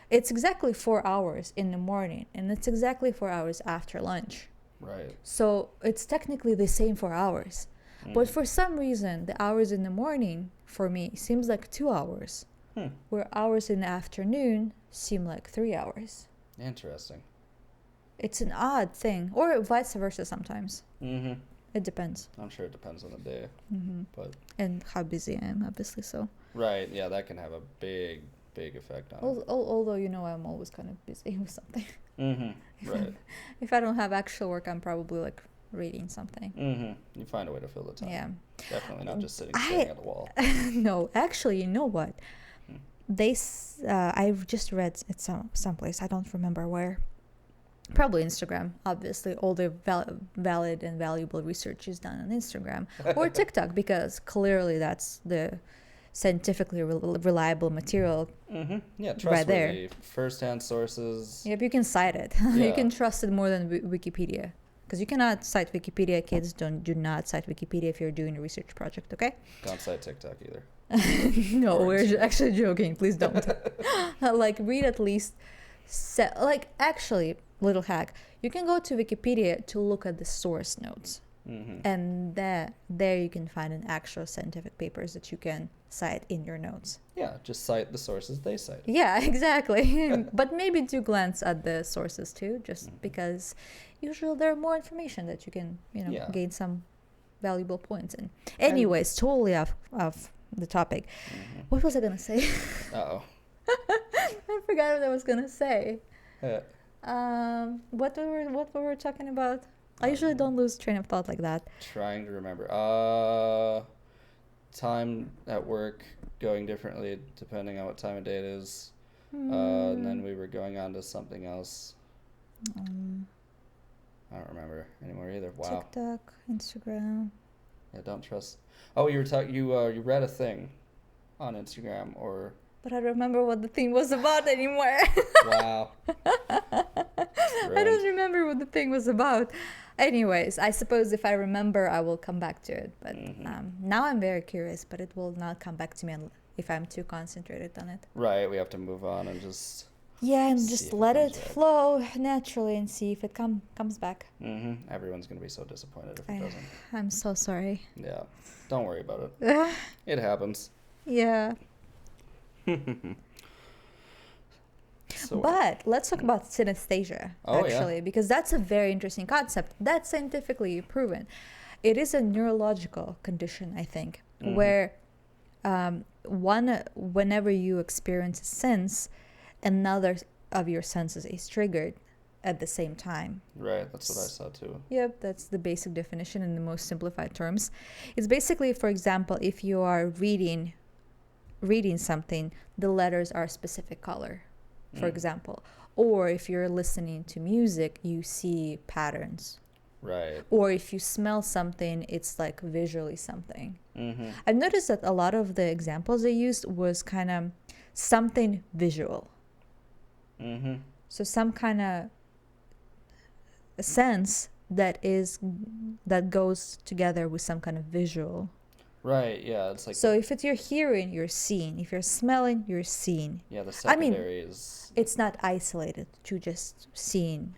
S2: It's exactly 4 hours in the morning, and it's exactly 4 hours after lunch.
S1: Right.
S2: So it's technically the same 4 hours. But for some reason, the hours in the morning for me seems like 2 hours, where hours in the afternoon seem like 3 hours.
S1: Interesting.
S2: It's an odd thing, or vice versa sometimes.
S1: Mm-hmm.
S2: It depends.
S1: I'm sure it depends on the day, but
S2: and how busy I am, obviously. So.
S1: Right. Yeah, that can have a big effect on it.
S2: Although I'm always kind of busy with something.
S1: Mm-hmm. Right.
S2: If I don't have actual work, I'm probably like reading something.
S1: Mm-hmm. You find a way to fill the time.
S2: Yeah.
S1: Definitely not just staring at the wall.
S2: No, actually, you know what? I've just read it someplace. I don't remember where. Probably Instagram. Obviously, all the valid and valuable research is done on Instagram or TikTok, because clearly that's the scientifically reliable material.
S1: Yeah, trustworthy.
S2: Right there.
S1: First-hand sources.
S2: Yep, you can cite it.
S1: Yeah.
S2: You can trust it more than Wikipedia, because you cannot cite Wikipedia. Kids do not cite Wikipedia if you're doing a research project. Okay.
S1: Don't cite TikTok either.
S2: No, we're actually joking. Please don't. Like, read at least. Actually, little hack. You can go to Wikipedia to look at the source notes. And there you can find an actual scientific papers that you can cite in your notes.
S1: Yeah, just cite the sources they cite.
S2: Yeah, exactly. But maybe do glance at the sources too, just because usually there are more information that you can, gain some valuable points in. Anyways, totally off the topic. What was I gonna say?
S1: Uh-oh.
S2: I forgot what I was gonna say. What we were talking about? I usually don't lose train of thought like that.
S1: Trying to remember. Time at work going differently depending on what time of day it is. And then we were going on to something else. I don't remember anymore either. Wow.
S2: TikTok, Instagram.
S1: Yeah, don't trust. Oh, you read a thing on Instagram or.
S2: But I don't remember what the thing was about anymore.
S1: Wow.
S2: I don't remember what the thing was about. Anyways, I suppose if I remember, I will come back to it. But now I'm very curious, but it will not come back to me if I'm too concentrated on it.
S1: Right, we have to move on and just...
S2: Yeah, and just let it flow naturally and see if it comes back.
S1: Everyone's going to be so disappointed if it doesn't.
S2: I'm so sorry.
S1: Yeah, don't worry about it. It happens.
S2: Yeah. But let's talk about synesthesia, because that's a very interesting concept. That's scientifically proven. It is a neurological condition, I think, where whenever you experience a sense, another of your senses is triggered at the same time.
S1: Right, that's what I saw too.
S2: Yep, that's the basic definition in the most simplified terms. It's basically, for example, if you are reading something, the letters are a specific color, for example. Or if you're listening to music, you see patterns.
S1: Right.
S2: Or if you smell something, it's like visually something. I've noticed that a lot of the examples they used was kind of something visual. So some kind of sense that goes together with some kind of visual.
S1: Right, yeah, it's like...
S2: So if it's your hearing, you're seeing. If you're smelling, you're seeing.
S1: Yeah, the secondary is...
S2: It's not isolated to just seeing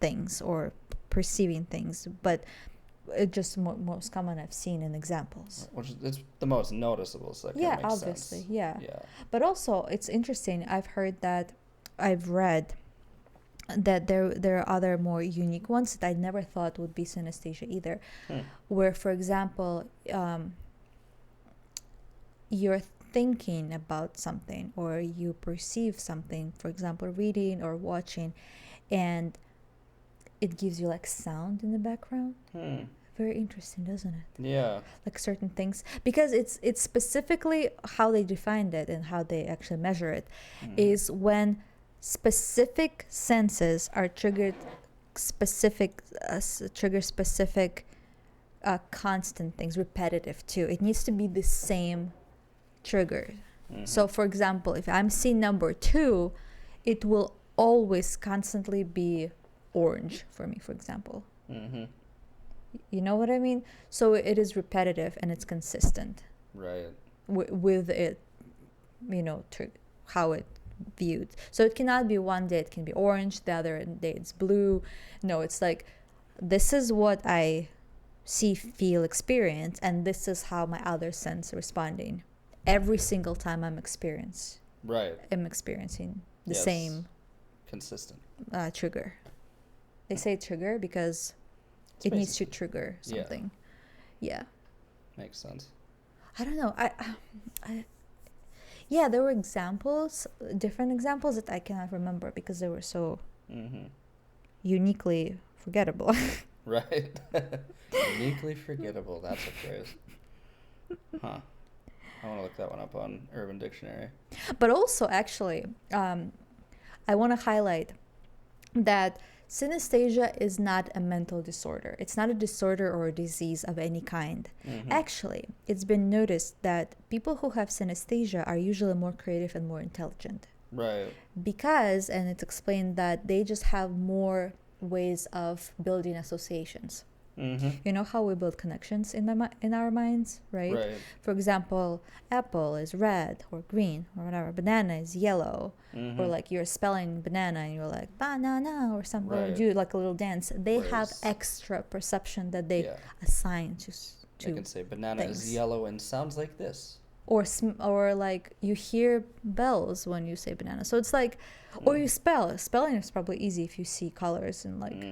S2: things or perceiving things, but it's just most common I've seen in examples.
S1: Which it's the most noticeable, so that
S2: yeah,
S1: makes
S2: obviously,
S1: sense.
S2: yeah. But also, it's interesting. I've read that there are other more unique ones that I never thought would be synesthesia either, where, for example, you're thinking about something or you perceive something, for example, reading or watching, and it gives you like sound in the background. Very interesting, doesn't it?
S1: Yeah.
S2: Like certain things, because it's specifically how they defined it and how they actually measure it, is when specific senses are triggered, trigger specific constant things, repetitive too. It needs to be the same trigger. So for example, if I'm seeing number 2, it will always constantly be orange for me, for example. You know what I mean? So it is repetitive and it's consistent.
S1: Right.
S2: With it, how it viewed. So it cannot be one day it can be orange, the other day it's blue. No, it's like, this is what I see, feel, experience, and this is how my other sense responding every single time I'm experiencing the same
S1: consistent
S2: trigger. They say trigger because it needs to trigger something. Yeah.
S1: Makes sense.
S2: I don't know. Yeah, there were examples, different examples that I cannot remember because they were so uniquely forgettable.
S1: Right. Uniquely forgettable. That's a phrase. Huh. I want to look that one up on Urban Dictionary.
S2: But also, actually, I want to highlight that synesthesia is not a mental disorder. It's not a disorder or a disease of any kind. Actually, it's been noticed that people who have synesthesia are usually more creative and more intelligent.
S1: Right.
S2: Because, and it's explained that they just have more ways of building associations. You know how we build connections in our minds, right? For example, apple is red or green or whatever. Banana is yellow, or like you're spelling banana and you're like banana or something, or do like a little dance. They have extra perception that they assign to.
S1: They can say banana
S2: things.
S1: is yellow and sounds like this.
S2: Or like you hear bells when you say banana. So it's like, or you spelling is probably easy if you see colors and like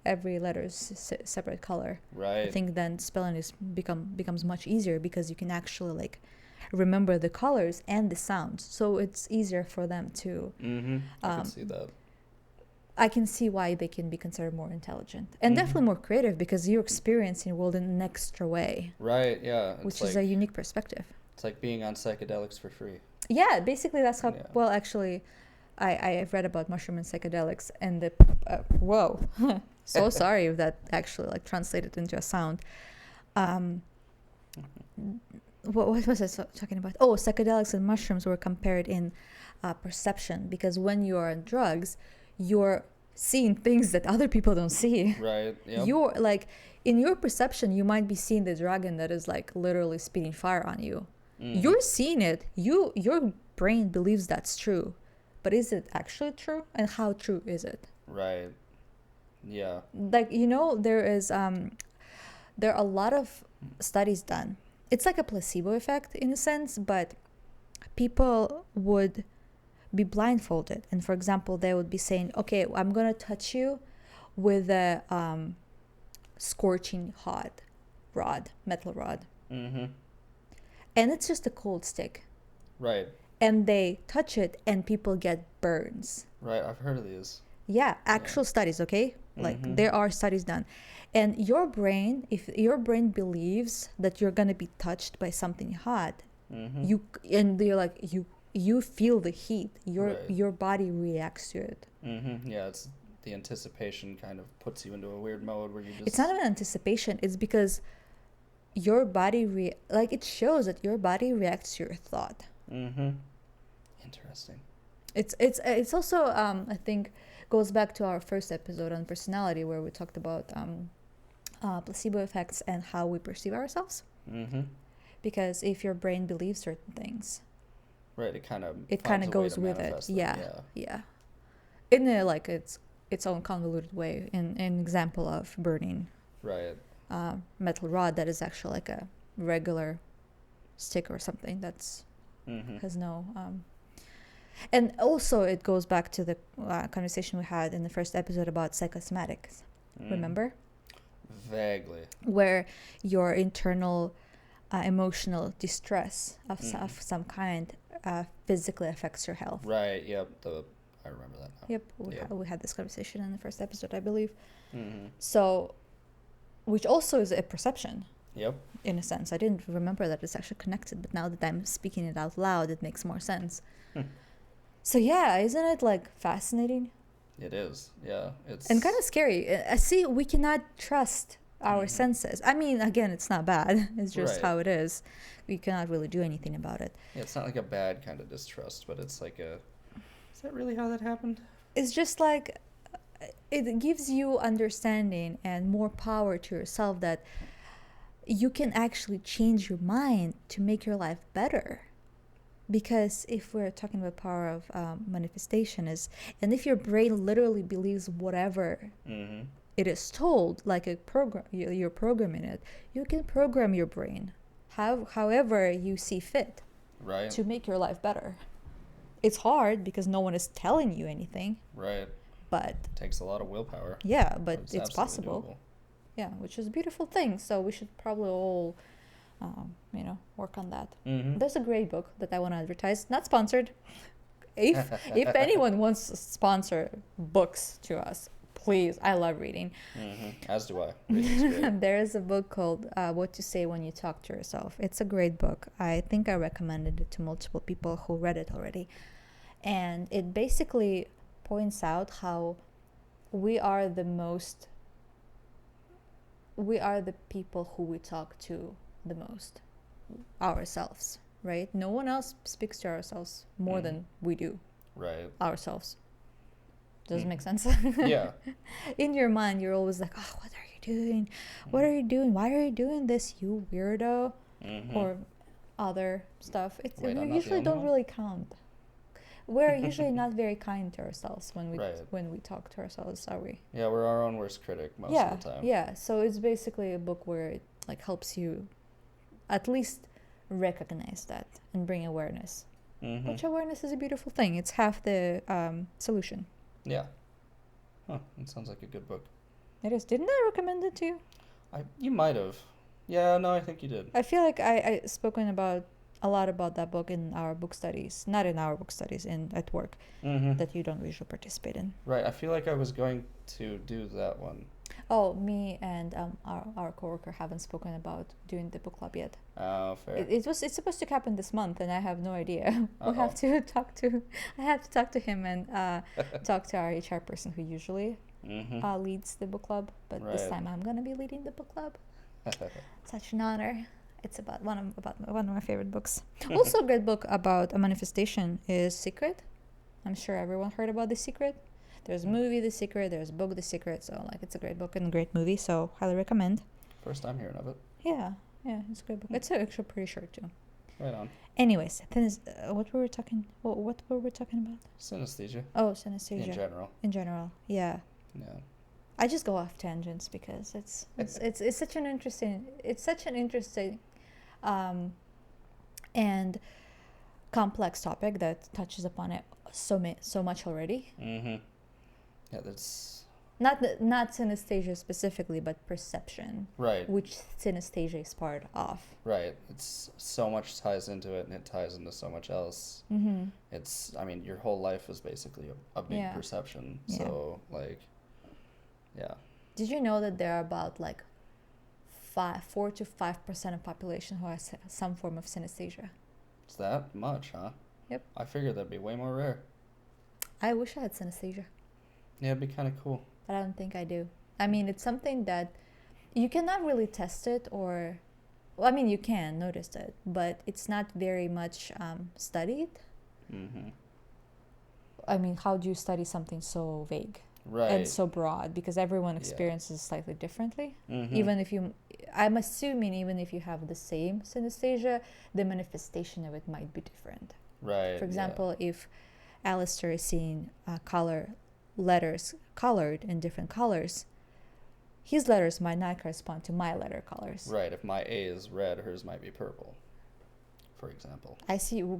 S2: every letter is separate color.
S1: Right.
S2: I think then spelling is becomes much easier because you can actually like remember the colors and the sounds. So it's easier for them to.
S1: I can see that.
S2: I can see why they can be considered more intelligent and definitely more creative because you're experiencing the world in an extra way.
S1: Right. Yeah.
S2: Which is a unique perspective.
S1: It's like being on psychedelics for free.
S2: Yeah, basically that's how. Well, actually, I've read about mushroom and psychedelics, and the whoa, so sorry if that actually like translated into a sound. What was I talking about? Oh, psychedelics and mushrooms were compared in perception because when you are on drugs, you're seeing things that other people don't see.
S1: Right. Yep.
S2: You're like, in your perception, you might be seeing the dragon that is like literally spitting fire on you. You're seeing it. Your brain believes that's true, but is it actually true? And how true is it?
S1: Right. Yeah.
S2: Like there are a lot of studies done. It's like a placebo effect in a sense, but people would be blindfolded, and for example, they would be saying, "Okay, I'm gonna touch you with a scorching hot metal rod." And it's just a cold stick.
S1: Right.
S2: And they touch it and people get burns.
S1: Right, I've heard of these.
S2: Yeah, actual studies, okay? Like there are studies done. And your brain, if your brain believes that you're going to be touched by something hot, you feel the heat. Your body reacts to it.
S1: Yeah, it's the anticipation kind of puts you into a weird mode where you just...
S2: It's not an anticipation, it's because your body it shows that your body reacts to your thought.
S1: Interesting.
S2: It's also I think goes back to our first episode on personality where we talked about placebo effects and how we perceive ourselves. Because if your brain believes certain things,
S1: right, it kind of
S2: goes with it. Yeah. In a like its own convoluted way. In an example of burning.
S1: Right.
S2: Metal rod that is actually like a regular stick or something that's has no and also it goes back to the conversation we had in the first episode about psychosomatics. Remember?
S1: Vaguely.
S2: Where your internal emotional distress of some kind physically affects your health.
S1: Right. Yep. I remember that now.
S2: Yep. We had this conversation in the first episode, I believe. So which also is a perception.
S1: Yep.
S2: In a sense, I didn't remember that it's actually connected, but now that I'm speaking it out loud, it makes more sense. So yeah, isn't it like fascinating?
S1: It is. Yeah. It's
S2: And kind of scary. I see we cannot trust our senses. I mean, again, it's not bad. It's just
S1: Right.
S2: how it is. We cannot really do anything about it.
S1: Yeah, it's not like a bad kind of distrust, but it's like a. Is that really how that happened?
S2: It's just like it gives you understanding and more power to yourself that you can actually change your mind to make your life better. Because if we're talking about power of manifestation is, and if your brain literally believes whatever
S1: Mm-hmm.
S2: it is told, like a program, you're programming it, you can program your brain however you see fit
S1: Right.
S2: to make your life better. It's hard because no one is telling you anything,
S1: Right.
S2: but
S1: Takes a lot of willpower.
S2: yeah, but it's
S1: absolutely
S2: possible.
S1: doable.
S2: Yeah, which is a beautiful thing. So we should probably all, work on that.
S1: Mm-hmm.
S2: There's a great book that I want to advertise. Not sponsored. If anyone wants to sponsor books to us, please. I love reading.
S1: Mm-hmm. As do I. Reading's great.
S2: There is a book called What to Say When You Talk to Yourself. It's a great book. I think I recommended it to multiple people who read it already. And it basically points out how we are the people who we talk to the most, ourselves, right? No one else speaks to ourselves more than we do
S1: Right.
S2: ourselves. Does it make sense?
S1: Yeah.
S2: In your mind, you're always like, oh, what are you doing? What are you doing? Why are you doing this, you weirdo?
S1: Mm-hmm.
S2: Or other stuff.
S1: Wait, I'm
S2: We
S1: not the
S2: usually
S1: only
S2: don't
S1: one?
S2: really count. We're usually not very kind to ourselves when
S1: Right.
S2: we talk to ourselves, are we?
S1: Yeah, we're our own worst critic most
S2: yeah,
S1: of the time.
S2: yeah. So it's basically a book where it like helps you at least recognize that and bring awareness.
S1: Mm-hmm.
S2: Which awareness is a beautiful thing. It's half the solution.
S1: Yeah. Huh. That sounds like a good book.
S2: It is. Didn't I recommend it to you?
S1: You might have. Yeah, no, I think you did.
S2: I feel like I spoken about a lot about that book in our book studies, not in our book studies, at work
S1: Mm-hmm.
S2: that you don't usually participate in.
S1: Right. I feel like I was going to do that one.
S2: Oh, me and our coworker haven't spoken about doing the book club yet.
S1: Oh, fair.
S2: It's supposed to happen this month, and I have no idea.
S1: Uh-oh.
S2: We have to talk to. I have to talk to him and talk to our HR person who usually
S1: Mm-hmm.
S2: leads the book club. But this
S1: Right.
S2: time I'm gonna be leading the book club. Such an honor. It's about one of my favorite books. Also, a great book about a manifestation is Secret. I'm sure everyone heard about The Secret. There's a movie, The Secret. There's a book, The Secret. So like, it's a great book and a great movie. So highly recommend.
S1: First time hearing of it.
S2: Yeah, it's a great book. It's actually pretty short too.
S1: Right on.
S2: Anyways, then what were we talking? What were we talking about?
S1: Synesthesia.
S2: Oh, synesthesia.
S1: In general.
S2: In general, yeah.
S1: Yeah.
S2: I just go off tangents because it's such an interesting and complex topic that touches upon it so much already.
S1: Mm-hmm. Yeah, that's
S2: Not synesthesia specifically, but perception,
S1: right.
S2: which synesthesia is part of.
S1: Right. It's so much ties into it, and it ties into so much else.
S2: Mm-hmm.
S1: It's, I mean, your whole life is basically a big
S2: Yeah.
S1: perception.
S2: Yeah.
S1: So, like, yeah.
S2: Did you know that there are about like 4 to 5% of population who has some form of synesthesia?
S1: It's that much, huh?
S2: Yep.
S1: I figured that'd be way more rare.
S2: I wish I had synesthesia,
S1: Yeah, it'd be kind of cool.
S2: but I don't think I do. I mean, it's something that you cannot really test it, or, well, I mean, you can notice it, but it's not very much studied.
S1: Mm-hmm.
S2: I mean, how do you study something so vague
S1: Right.
S2: and so broad? Because everyone
S1: Yeah.
S2: experiences slightly differently.
S1: Mm-hmm.
S2: I'm assuming even if you have the same synesthesia, the manifestation of it might be different.
S1: Right.
S2: For example, if Aleister is seeing letters colored in different colors, his letters might not correspond to my letter colors.
S1: Yeah. Right. If my A is red, hers might be purple, for example.
S2: I see we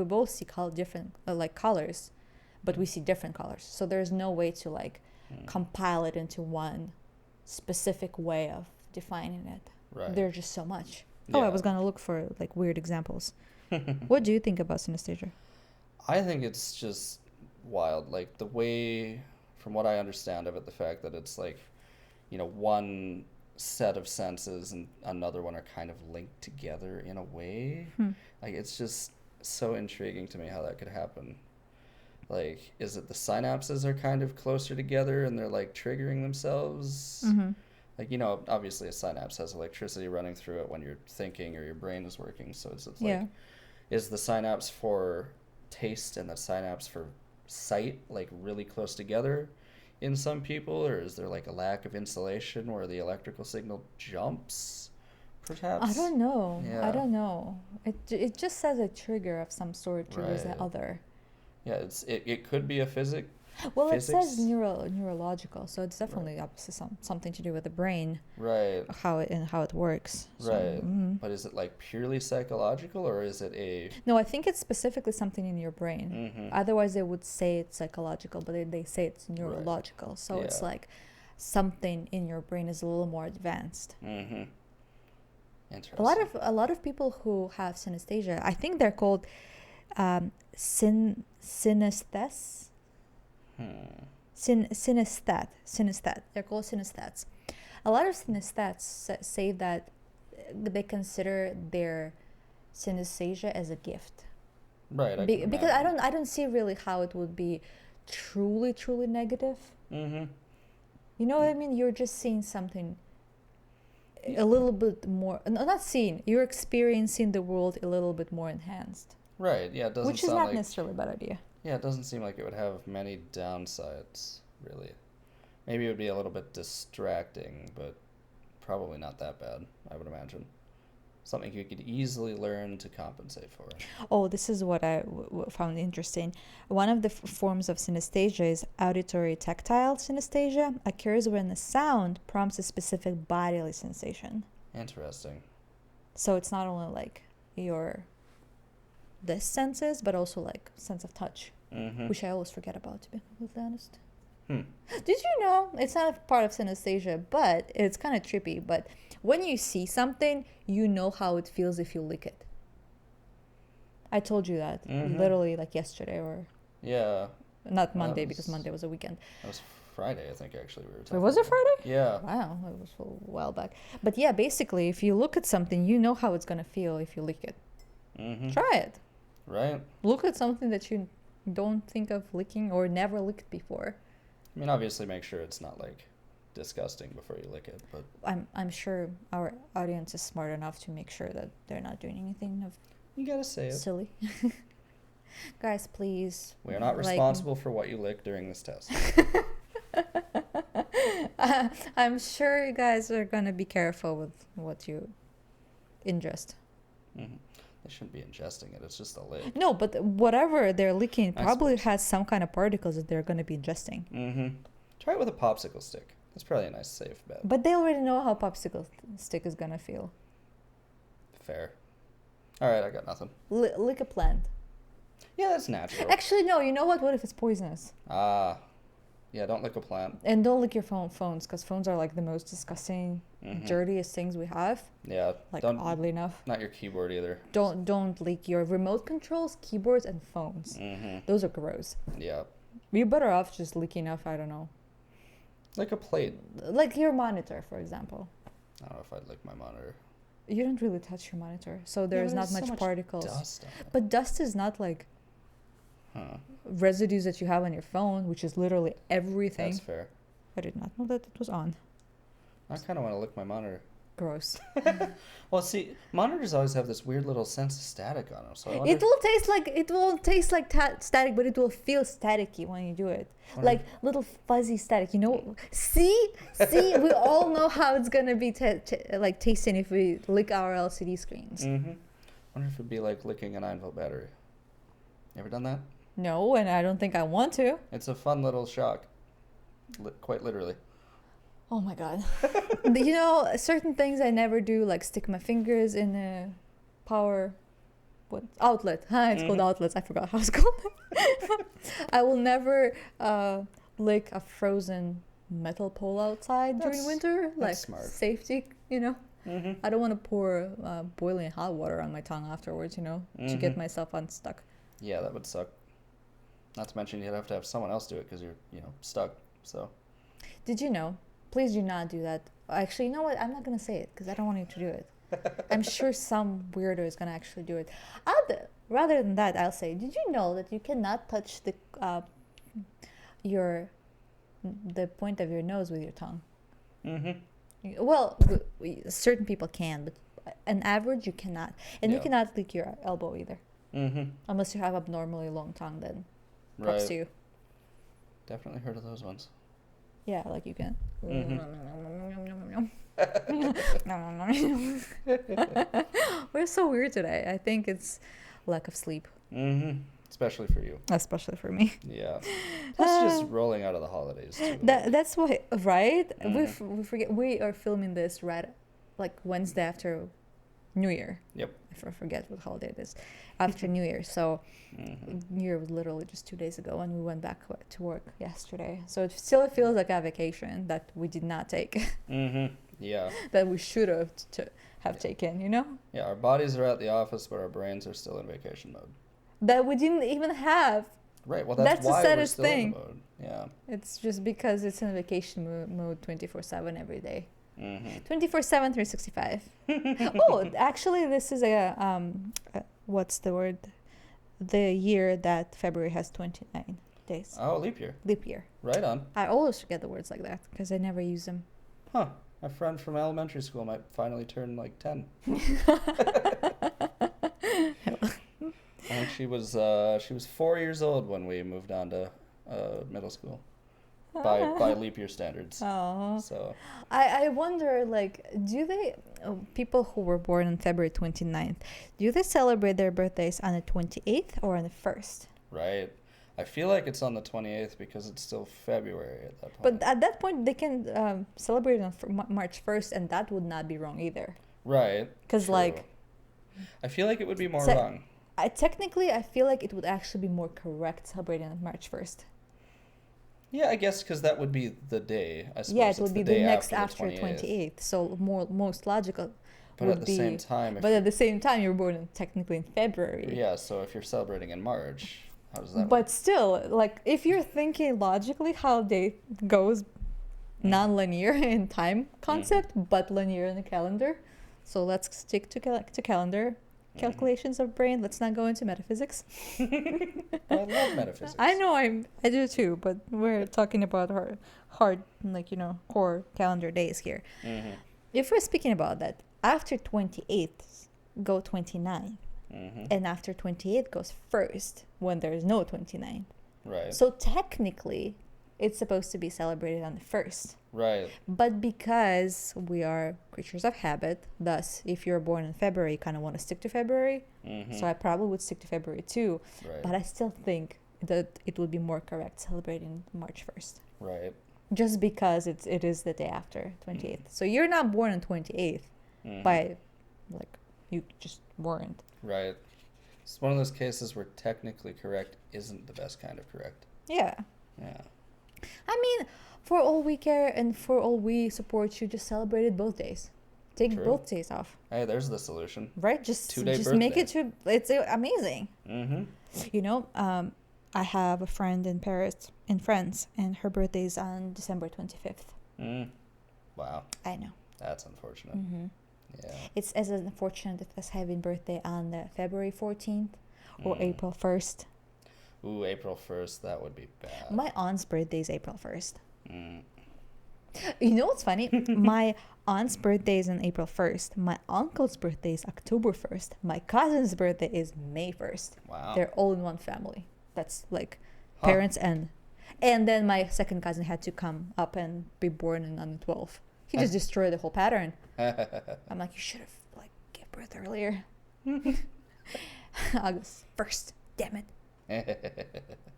S2: both see different colors, but we see different colors. So there's no way to compile it into one specific way of defining it.
S1: Right.
S2: There's just so much. Oh, I
S1: Yeah.
S2: was gonna look for weird examples. What do you think about synesthesia?
S1: I think it's just wild. Like, the way, from what I understand of it, the fact that it's one set of senses and another one are kind of linked together in a way. Like, it's just so intriguing to me how that could happen. Like, is it the synapses are kind of closer together and they're like triggering themselves? Like, you know, obviously a synapse has electricity running through it when you're thinking or your brain is working. So it's like, is the synapse for taste and the synapse for sight like really close together in some people, or is there like a lack of insulation where the electrical signal jumps, perhaps?
S2: I don't know.
S1: Yeah.
S2: I don't know. It just says a trigger of some sort triggers the
S1: Right.
S2: other.
S1: Yeah, it could be a physics.
S2: It says neurological, so it's definitely obviously something to do with the brain,
S1: Right.
S2: how it works. So,
S1: Right. But is it like purely psychological, or is it a...
S2: No, I think it's specifically something in your brain. Otherwise, they would say it's psychological, but they say it's neurological. Right. So it's like something in your brain is a little more advanced.
S1: Interesting.
S2: A lot of people who have synesthesia, I think they're called synesthets. Synesthete. They're called synesthetes. A lot of synesthetes say that they consider their synesthesia as a gift.
S1: Right.
S2: Because I don't see really how it would be truly negative. You know what I mean? You're just seeing something a little bit more. No, not seeing. You're experiencing the world a little bit more enhanced.
S1: Right. Yeah. It doesn't.
S2: Which is not necessarily a bad idea.
S1: Yeah, it doesn't seem like it would have many downsides, really. Maybe it would be a little bit distracting, but probably not that bad, I would imagine. Something you could easily learn to compensate for.
S2: Oh, this is what I found interesting. One of the forms of synesthesia is auditory tactile synesthesia. Occurs when the sound prompts a specific bodily sensation.
S1: Interesting.
S2: So it's not only like the senses, but also like sense of touch, which I always forget about, to be completely honest. Did you know it's not a part of synesthesia, but it's kind of trippy, but when you see something, you know how it feels if you lick it. I told you that literally like yesterday, or not Monday, because Monday was a weekend.
S1: That was Friday, I think, actually. We were talking
S2: was it Friday?
S1: Yeah.
S2: Wow, it was a while back. But yeah, basically, if you look at something, you know how it's going to feel if you lick it. Try it.
S1: Right.
S2: Look at something that you don't think of licking or never licked before.
S1: I mean, obviously make sure it's not like disgusting before you lick it, but
S2: I'm sure our audience is smart enough to make sure that they're not doing anything of
S1: you gotta say it.
S2: Silly. Guys, please.
S1: We are not responsible for what you lick during this test.
S2: I'm sure you guys are gonna be careful with what you ingest.
S1: They shouldn't be ingesting it. It's just a lick.
S2: No, but whatever they're licking probably has some kind of particles that they're going to be ingesting.
S1: Try it with a popsicle stick. That's probably a nice safe bet.
S2: But they already know how popsicle stick is going to feel.
S1: Fair. All right, I got nothing.
S2: Lick a plant.
S1: Yeah, that's natural.
S2: Actually, no. You know what? What if it's poisonous?
S1: Yeah, don't lick a plant.
S2: And don't lick your phones, because phones are like the most disgusting, dirtiest things we have.
S1: Yeah.
S2: Like, oddly enough.
S1: Not your keyboard either.
S2: Don't lick your remote controls, keyboards, and phones. Those are gross.
S1: Yeah.
S2: You're better off just licking off, I don't know.
S1: Like a plate.
S2: Like your monitor, for example.
S1: I don't know if I'd lick my monitor.
S2: You don't really touch your monitor, so there's not much particles.
S1: Dust on it.
S2: But dust is not like residues that you have on your phone, which is literally everything.
S1: That's fair.
S2: I did not know that it was on.
S1: I kind of want to lick my monitor.
S2: Gross.
S1: Well, see, monitors always have this weird little sense of static on them. So
S2: it won't taste like static, but it will feel staticky when you do it. Like little fuzzy static, you know. See, we all know how it's gonna be like tasting if we lick our LCD screens.
S1: Wonder if it'd be like licking a 9-volt battery. You ever done that?
S2: No, and I don't think I want to.
S1: It's a fun little shock. Quite literally.
S2: Oh my god. You know, certain things I never do, like stick my fingers in a power outlet. It's called outlets. I forgot how it's called. I will never lick a frozen metal pole outside during winter. Like
S1: smart.
S2: Safety, you know. I don't want to pour boiling hot water on my tongue afterwards, you know, to get myself unstuck.
S1: Yeah, that would suck. Not to mention you'd have to have someone else do it because you're, stuck. So.
S2: Did you know? Please do not do that. Actually, you know what? I'm not gonna say it because I don't want you to do it. I'm sure some weirdo is gonna actually do it. Rather than that, I'll say, did you know that you cannot touch your the point of your nose with your tongue? Well, certain people can, but an average you cannot, and you cannot lick your elbow either, unless you have abnormally long tongue. Then, props to you.
S1: Definitely heard of those ones.
S2: Yeah, like you can. We're so weird today. I think it's lack of sleep.
S1: Especially for you.
S2: Especially for me.
S1: Yeah. Plus just rolling out of the holidays too.
S2: That's why, right? We forget we are filming this right like Wednesday after New Year.
S1: Yep.
S2: I forget what holiday it is. After New Year. So New Year was literally just 2 days ago, and we went back to work yesterday. So it still feels like a vacation that we did not take.
S1: Yeah.
S2: That we should have taken, you know?
S1: Yeah, our bodies are at the office, but our brains are still in vacation mode.
S2: That we didn't even have.
S1: Right. Well, that's why
S2: the
S1: we're
S2: saddest
S1: still
S2: thing.
S1: in the mode. Yeah.
S2: It's just because it's in vacation mode 24/7 every day. 24/7, 365. Oh, actually, this is what's the word? The year that February has 29 days.
S1: Oh, leap year.
S2: Leap year.
S1: Right on.
S2: I always forget the words like that because I never use them.
S1: Huh. My friend from elementary school might finally turn like 10. I think she was 4 years old when we moved on to middle school by leap year standards.
S2: Oh.
S1: So
S2: I wonder, like, do they people who were born on February 29th, do they celebrate their birthdays on the 28th or on the 1st?
S1: Right. I feel like it's on the 28th because it's still February at that point.
S2: But at that point, they can celebrate on March 1st, and that would not be wrong either.
S1: Right.
S2: Because, like...
S1: I feel like it would be more wrong.
S2: Technically, I feel like it would actually be more correct celebrating on March 1st.
S1: Yeah, I guess because that would be the day, I suppose.
S2: Yeah, it would be the next
S1: after
S2: 28th. So most logical
S1: but
S2: would
S1: at the
S2: be...
S1: same time...
S2: But at the same time, you're born technically in February.
S1: Yeah, so if you're celebrating in March... How does that work?
S2: But still, like, if you're thinking logically how day goes non-linear in time concept, but linear in the calendar. So let's stick to calendar calculations of brain. Let's not go into metaphysics.
S1: I love metaphysics.
S2: I know I do too, but we're talking about hard, like, core calendar days here. If we're speaking about that, after 28th, go 29. And after 28 goes first when there's no 29.
S1: Right.
S2: So technically, it's supposed to be celebrated on the 1st.
S1: Right.
S2: But because we are creatures of habit, thus, if you're born in February, you kind of want to stick to February. So I probably would stick to February too.
S1: Right.
S2: But I still think that it would be more correct celebrating March 1st.
S1: Right.
S2: Just because it is the day after 28th. So you're not born on 28th by, like, you just weren't.
S1: Right. It's one of those cases where technically correct isn't the best kind of correct.
S2: Yeah.
S1: Yeah.
S2: I mean, for all we care and for all we support you, just celebrate it both days. Take both days off.
S1: Hey, there's the solution.
S2: Right? Just
S1: 2-day
S2: just make it to... It's amazing. I have a friend in Paris, in France, and her birthday is on December 25th.
S1: Wow.
S2: I know.
S1: That's unfortunate. Yeah.
S2: It's as unfortunate as having birthday on the February 14th or April 1st.
S1: Ooh, April 1st, that would be bad.
S2: My aunt's birthday is April 1st. You know what's funny? My aunt's birthday is on April 1st. My uncle's birthday is October 1st. My cousin's birthday is May 1st.
S1: Wow.
S2: They're all in one family. That's like parents and then my second cousin had to come up and be born on the 12th. He just destroyed the whole pattern. I'm like, you should have give birth earlier. August 1st. Damn it.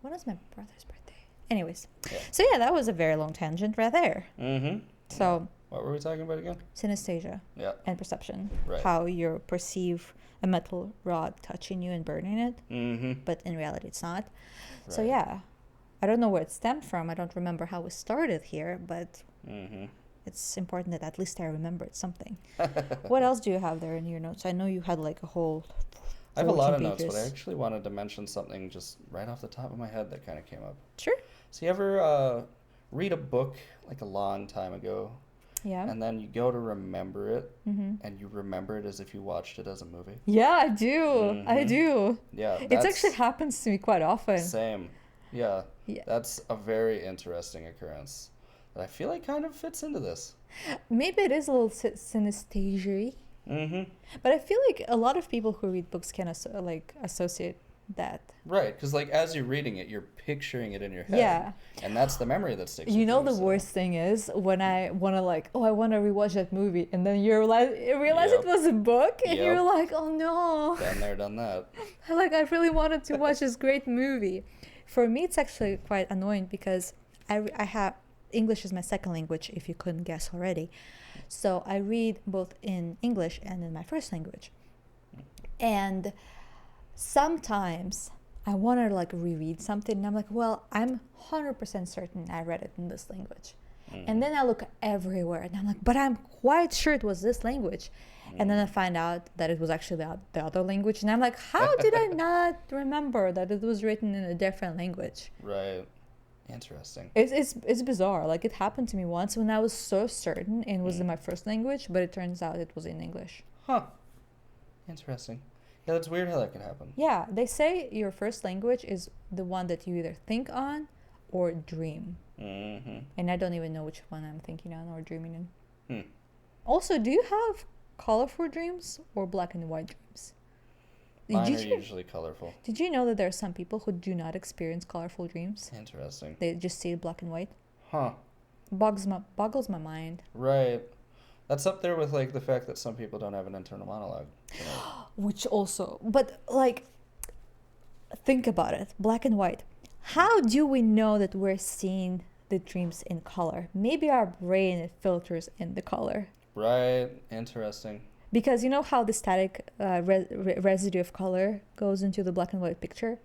S2: When is my brother's birthday? Anyways. Yeah. So yeah, that was a very long tangent right there. So
S1: what were we talking about again?
S2: Synesthesia.
S1: Yeah.
S2: And perception.
S1: Right.
S2: How you perceive a metal rod touching you and burning it. But in reality it's not. Right. So yeah. I don't know where it stemmed from. I don't remember how we started here, but it's important that at least I remembered something. What else do you have there in your notes? I know you had a whole...
S1: I have a lot of notes, but I actually wanted to mention something just right off the top of my head that kind of came up.
S2: Sure.
S1: So you ever read a book a long time ago
S2: Yeah.
S1: and then you go to remember it,
S2: Mm-hmm.
S1: and you remember it as if you watched it as a movie.
S2: Yeah, I do. I
S1: Mhm.
S2: do.
S1: Yeah,
S2: It
S1: that's
S2: actually happens to me quite often.
S1: same. Yeah,
S2: Yeah.
S1: that's a very interesting occurrence that I feel like kind of fits into this.
S2: Maybe it is a little synesthesia,
S1: Mm-hmm.
S2: but I feel like a lot of people who read books can associate that.
S1: Right, because like as you're reading it, you're picturing it in your head.
S2: Yeah.
S1: And that's the memory that sticks.
S2: You
S1: with
S2: know
S1: you,
S2: the
S1: so-
S2: worst thing is when I want to I want to rewatch that movie, and then you realize
S1: Yep.
S2: it was a book, and
S1: Yep.
S2: you're like, oh no.
S1: Been there, done that.
S2: Like, I really wanted to watch this great movie. For me, it's actually quite annoying because I have English is my second language, if you couldn't guess already. So I read both in English and in my first language. And sometimes I want to reread something, and I'm like, well, I'm 100% certain I read it in this language. And then I look everywhere, and I'm like, but I'm quite sure it was this language. And then I find out that it was actually the other language. And I'm like, how did I not remember that it was written in a different language?
S1: Right. Interesting.
S2: It's bizarre. Like, it happened to me once when I was so certain it was in my first language, but it turns out it was in English.
S1: Huh. Interesting. Yeah, that's weird how that could happen.
S2: Yeah, they say your first language is the one that you either think on or dream.
S1: Mm-hmm.
S2: And I don't even know which one I'm thinking on or dreaming in.
S1: Hmm.
S2: Also, do you have colorful dreams or black and white dreams?
S1: Mine
S2: Did
S1: are
S2: you,
S1: usually colorful.
S2: did you know that there are some people who do not experience colorful dreams?
S1: Interesting.
S2: They just see black and white.
S1: Huh.
S2: Boggles my mind.
S1: Right. That's up there with like the fact that some people don't have an internal monologue. You know?
S2: Which also, but think about it, black and white. How do we know that we're seeing the dreams in color? Maybe our brain filters in the color.
S1: Right. Interesting.
S2: Because you know how the static residue of color goes into the black and white picture?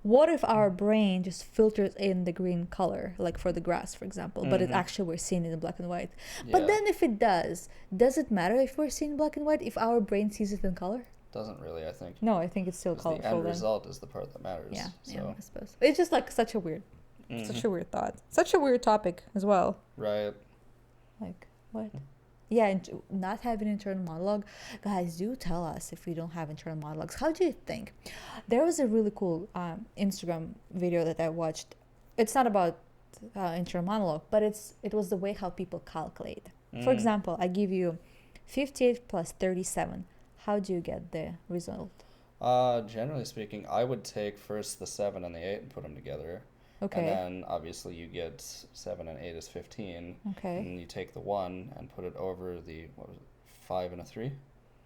S2: What if our brain just filters in the green color, like for the grass, for example, but it actually we're seeing it in black and white?
S1: Yeah.
S2: But then if it does it matter if we're seeing black and white if our brain sees it in color?
S1: Doesn't really, I think.
S2: No, I think it's still
S1: 'Cause
S2: colorful.
S1: the end
S2: then.
S1: result is the part that matters.
S2: Yeah,
S1: So.
S2: yeah, I suppose. It's just such a weird thought. Such a weird topic as well.
S1: Right.
S2: Like, what? Yeah, and not having internal monologue. Guys, do tell us if we don't have internal monologues. How do you think? There was a really cool Instagram video that I watched. It's not about internal monologue, but it was the way how people calculate. For example, I give you 58 plus 37. How do you get the result?
S1: Generally speaking, I would take first the 7 and the 8 and put them together.
S2: Okay.
S1: And then obviously you get 7 and 8 is 15.
S2: Okay.
S1: And you take the 1 and put it over the, 5 and a 3?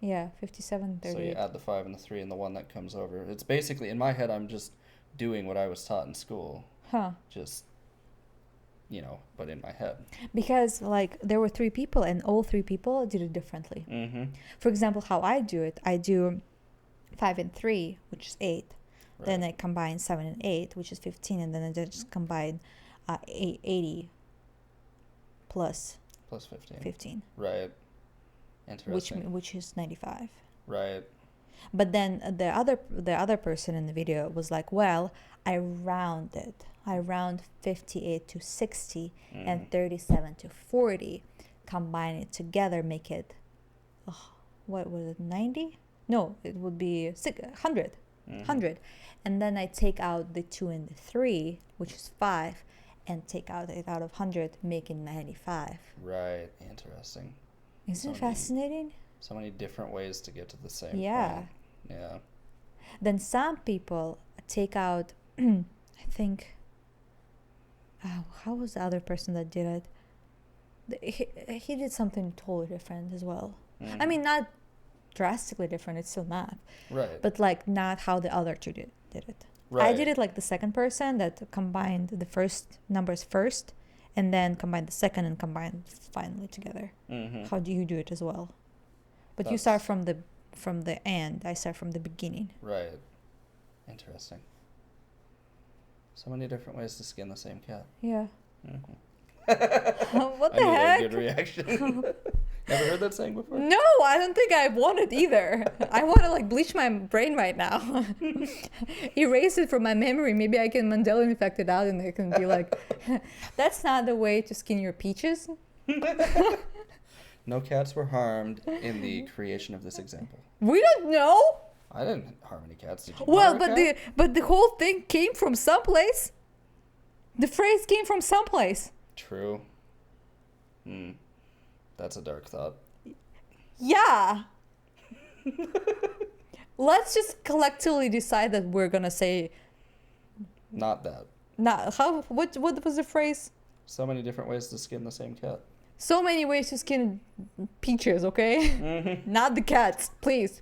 S2: Yeah, 57, 38.
S1: So you add the 5 and the 3 and the 1 that comes over. It's basically, in my head, I'm just doing what I was taught in school.
S2: Huh.
S1: Just, but in my head.
S2: Because there were 3 people and all 3 people did it differently.
S1: Mm-hmm.
S2: For example, how I do it, I do 5 and 3, which is 8.
S1: Right.
S2: Then I combine 7 and 8, which is 15, and then I just combine 80 plus
S1: Plus 15.
S2: 15,
S1: Right. Interesting.
S2: which is 95.
S1: Right.
S2: But then the other person in the video was like, well, I round 58 to 60 and 37 to 40, combine it together, make it, what was it, 90? No, it would be 100. 100. And then I take out the 2 and the 3, which is 5, and take out it out of 100, making 95.
S1: Right. Interesting.
S2: Isn't it
S1: So
S2: fascinating?
S1: So many different ways to get to the same
S2: Yeah.
S1: point. Yeah.
S2: Then some people take out, I think, how was the other person that did it? He did something totally different as well. I mean, not drastically different, it's still math.
S1: Right.
S2: But not how the other two did it.
S1: Right.
S2: I did it like the second person that combined the first numbers first and then combined the second and combined finally together. How do you do it as well? But you start from the end. I start from the beginning.
S1: Right. Interesting. So many different ways to skin the same cat.
S2: Yeah.
S1: Mm-hmm.
S2: What
S1: I
S2: the
S1: knew that
S2: heck?
S1: good reaction. Never heard that saying before?
S2: No, I don't think I want it either. I want to bleach my brain right now. Erase it from my memory. Maybe I can Mandela effect it out and I can be like, that's not the way to skin your peaches.
S1: No cats were harmed in the creation of this example.
S2: We don't know.
S1: I didn't harm any cats. Did you?
S2: Well,
S1: harm a cat?
S2: but the whole thing came from someplace. The phrase came from someplace.
S1: True. That's a dark thought.
S2: Yeah. Let's just collectively decide that we're gonna say.
S1: Not that.
S2: What was the phrase?
S1: So many different ways to skin the same cat.
S2: So many ways to skin peaches, okay? Not the cats, please.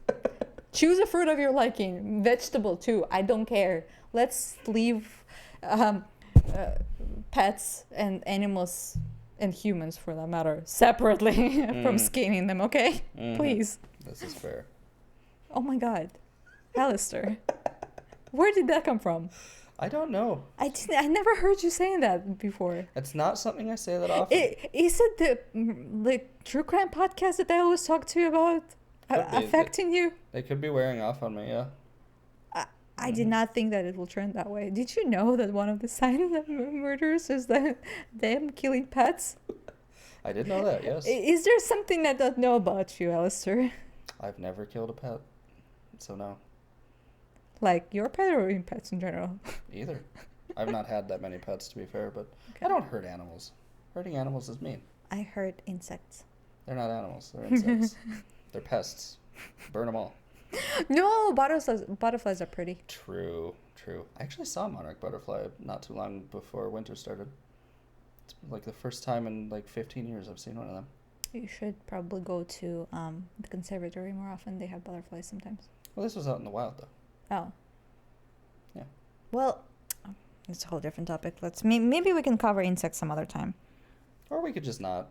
S2: Choose a fruit of your liking. Vegetable, too. I don't care. Let's leave pets and animals and humans, for that matter, separately from skinning them, okay? Please.
S1: This is fair.
S2: Oh my god. Aleister. Where did that come from?
S1: I don't know.
S2: I never heard you saying that before.
S1: It's not something I say that often.
S2: Is it the true crime podcast that I always talk to you about affecting you?
S1: They could be wearing off on me, yeah.
S2: I did not think that it will turn that way. Did you know that one of the signs of murders is that them killing pets?
S1: I did know that, yes.
S2: Is there something I don't know about you, Aleister?
S1: I've never killed a pet, so no.
S2: Like your pet or in pets in general?
S1: Either. I've not had that many pets, to be fair, but
S2: Okay.
S1: I don't hurt animals. Hurting animals is mean.
S2: I heard insects.
S1: They're not animals. They're insects. They're pests. Burn them all.
S2: No, butterflies are pretty.
S1: True. I actually saw a monarch butterfly not too long before winter started. It's like the first time in like 15 years I've seen one of them.
S2: You should probably go to the conservatory more often. They have butterflies sometimes.
S1: Well, this was out in the wild, though.
S2: Oh.
S1: Yeah.
S2: Well, it's a whole different topic. Maybe we can cover insects some other time.
S1: Or we could just not.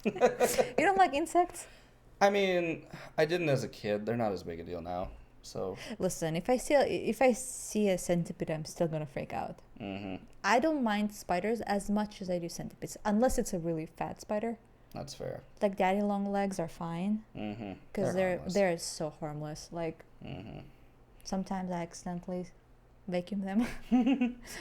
S2: You don't like insects?
S1: I mean, I didn't as a kid. They're not as big a deal now. So.
S2: Listen, if I see a centipede, I'm still gonna freak out. I don't mind spiders as much as I do centipedes, unless it's a really fat spider.
S1: That's fair.
S2: Like daddy long legs are fine. Because they're so harmless. Like sometimes I accidentally vacuum them.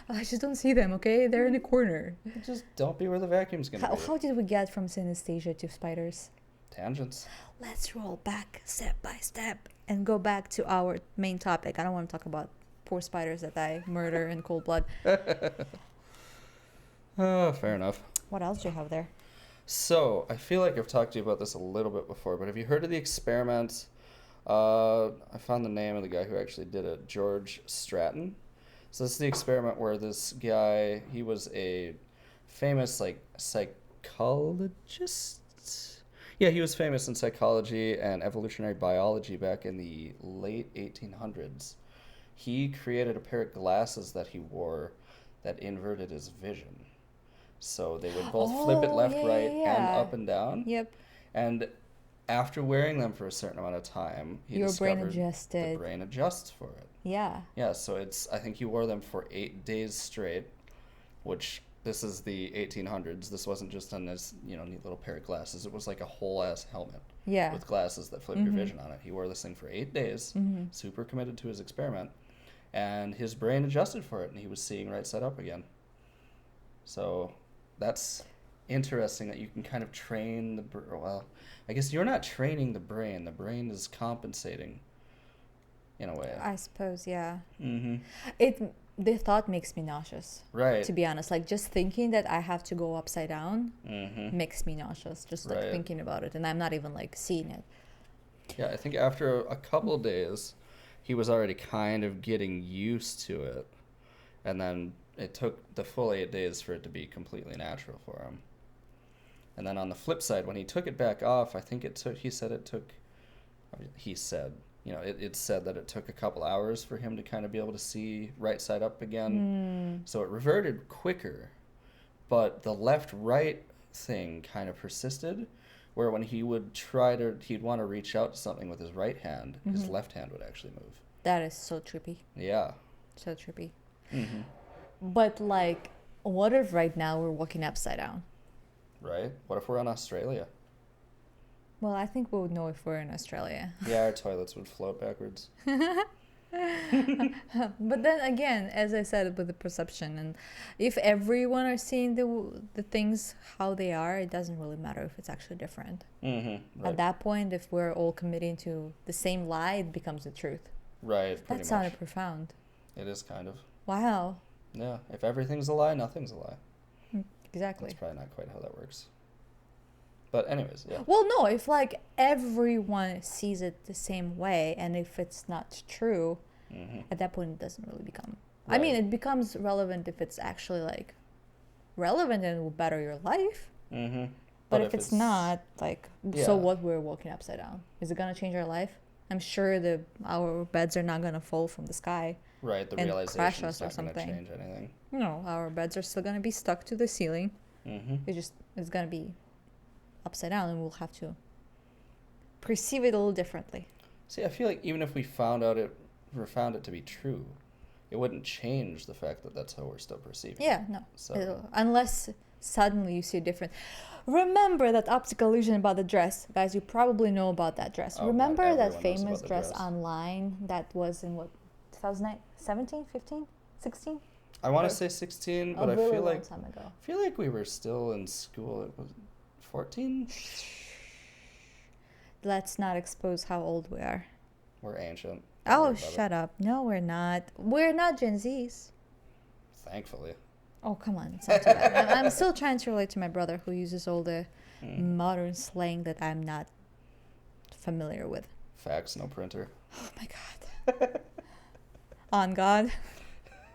S2: I just don't see them. Okay, they're in the corner.
S1: Just don't be where the vacuum's gonna be.
S2: How did we get from synesthesia to spiders?
S1: Tangents.
S2: Let's roll back step by step and go back to our main topic. I don't want to talk about poor spiders that I murder in cold blood.
S1: Oh, fair enough.
S2: What else do you have there?
S1: So, I feel like I've talked to you about this a little bit before, but have you heard of the experiment? I found the name of the guy who actually did it, George Stratton. So this is the experiment where this guy, he was a famous, like, psychologist? Yeah, he was famous in psychology and evolutionary biology back in the late 1800s. He created a pair of glasses that he wore that inverted his vision. So they would both flip it left, right, and up and down.
S2: Yep.
S1: And after wearing them for a certain amount of time, he discovered the brain adjusts for it.
S2: Yeah.
S1: Yeah, so I think he wore them for 8 days straight, which this is the 1800s. This wasn't just on this, neat little pair of glasses. It was like a whole ass helmet.
S2: Yeah.
S1: With glasses that flip your vision on it. He wore this thing for 8 days, super committed to his experiment, and his brain adjusted for it, and he was seeing right side up again. So that's interesting that you can kind of train well, I guess you're not training the brain. The brain is compensating in a way.
S2: I suppose, yeah.
S1: Mm-hmm.
S2: The thought makes me nauseous.
S1: Right.
S2: To be honest, like just thinking that I have to go upside down makes me nauseous. Just like thinking about it, and I'm not even like seeing it.
S1: Yeah, I think after a couple of days, he was already kind of getting used to it, and then it took the full 8 days for it to be completely natural for him. And then on the flip side, when he took it back off, I think it said that it took a couple hours for him to kind of be able to see right side up again. So it reverted quicker, but the left-right thing kind of persisted, where when he would he'd want to reach out to something with his right hand, his left hand would actually move.
S2: That is so trippy.
S1: Yeah.
S2: So trippy. But like, what if right now we're walking upside down?
S1: Right? What if we're in Australia?
S2: Well, I think we would know if we're in Australia.
S1: Yeah, our toilets would float backwards.
S2: But then again, as I said with the perception, and if everyone are seeing the things how they are, it doesn't really matter if it's actually different.
S1: Right.
S2: At that point, if we're all committing to the same lie, it becomes the truth.
S1: Right.
S2: That sounded profound.
S1: It is kind of.
S2: Wow.
S1: Yeah. If everything's a lie, nothing's a lie.
S2: Exactly.
S1: That's probably not quite how that works. But anyways, yeah.
S2: Well, no, if like everyone sees it the same way, and if it's not true, at that point it doesn't really become. Right. I mean, it becomes relevant if it's actually like relevant and will better your life. But if it's not, like, so what? We're walking upside down. Is it gonna change our life? I'm sure our beds are not gonna fall from the sky.
S1: Right. The realization is not gonna change anything.
S2: No, our beds are still gonna be stuck to the ceiling. It's gonna be upside down, and we'll have to perceive it a little differently.
S1: See, I feel like even if we found it to be true, it wouldn't change the fact that that's how we're still perceiving.
S2: Yeah, no.
S1: So
S2: unless suddenly you see a different. Remember that optical illusion about the dress, guys. You probably know about that dress.
S1: Oh,
S2: remember that famous dress online that was in what 2017, 15, 16?
S1: I want to say 16, but
S2: really
S1: I feel like
S2: time ago.
S1: I feel like we were still in school. It was 14.
S2: Let's not expose how old we are.
S1: We're ancient.
S2: Oh, shut up. No, we're not. We're not Gen Zs.
S1: Thankfully.
S2: Oh, come on. It's not too bad. I'm still trying to relate to my brother who uses all the modern slang that I'm not familiar with.
S1: Fax, no printer.
S2: Oh, my God. On God.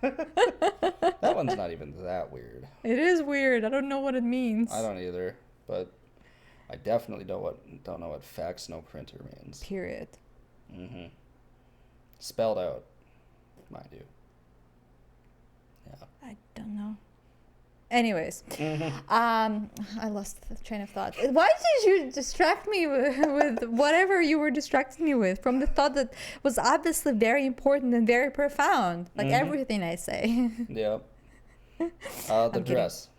S1: That one's not even that weird.
S2: It is weird. I don't know what it means.
S1: I don't either, but I definitely don't know what fax, no printer means.
S2: Period.
S1: Spelled out, mind you. Yeah.
S2: I don't know. Anyways, I lost the train of thought. Why did you distract me with whatever you were distracting me with from the thought that was obviously very important and very profound, like everything I say?
S1: Yep. The dress.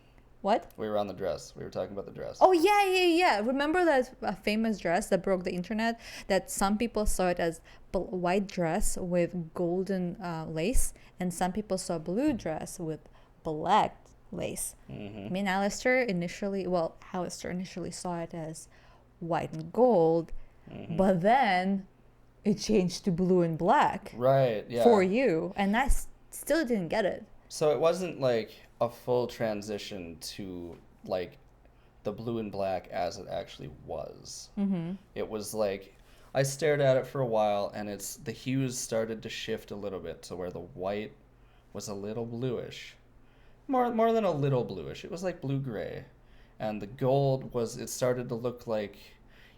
S2: What?
S1: We were on the dress. We were talking about the dress.
S2: Oh, yeah. Remember that famous dress that broke the internet? That some people saw it as white dress with golden lace, and some people saw a blue dress with black lace. Me and Aleister initially saw it as white and gold, but then it changed to blue and black.
S1: Right, yeah.
S2: For you, and I still didn't get it.
S1: So it wasn't like a full transition to like the blue and black as it actually was. It was like I stared at it for a while, and the hues started to shift a little bit to where the white was a little bluish. More than a little bluish. It was like blue-gray. And the gold it started to look like...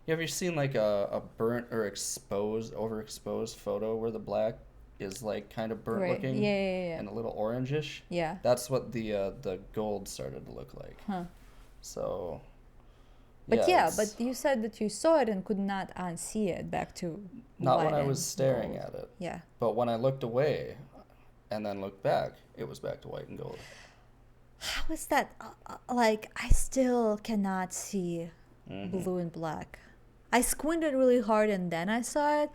S1: You ever seen like a burnt or overexposed photo where the black is like kind of burnt looking?
S2: Yeah.
S1: And a little orangish?
S2: Yeah.
S1: That's what the gold started to look like.
S2: Huh.
S1: So...
S2: But but you said that you saw it and could not unsee it back to
S1: not when I was staring at it.
S2: Yeah.
S1: But when I looked away and then looked back, it was back to white and gold.
S2: How is that? Like, I still cannot see blue and black. I squinted really hard and then I saw it,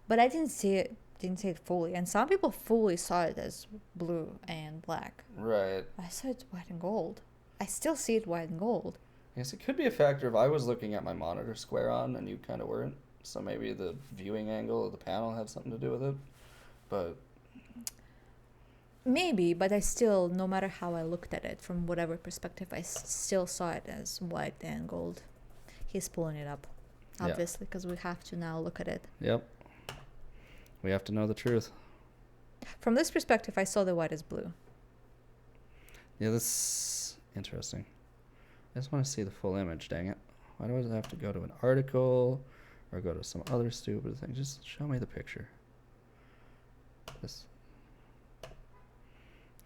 S2: but I didn't see it fully. And some people fully saw it as blue and black.
S1: Right.
S2: I saw it white and gold. I still see it white and gold.
S1: I guess it could be a factor if I was looking at my monitor square on and you kind of weren't. So maybe the viewing angle of the panel had something to do with it. But...
S2: Maybe, but I still, no matter how I looked at it, from whatever perspective, I still saw it as white and gold. He's pulling it up, obviously, because we have to now look at it.
S1: Yep. We have to know the truth.
S2: From this perspective, I saw the white as blue.
S1: Yeah, that's interesting. I just want to see the full image, dang it. Why do I have to go to an article or go to some other stupid thing? Just show me the picture. This...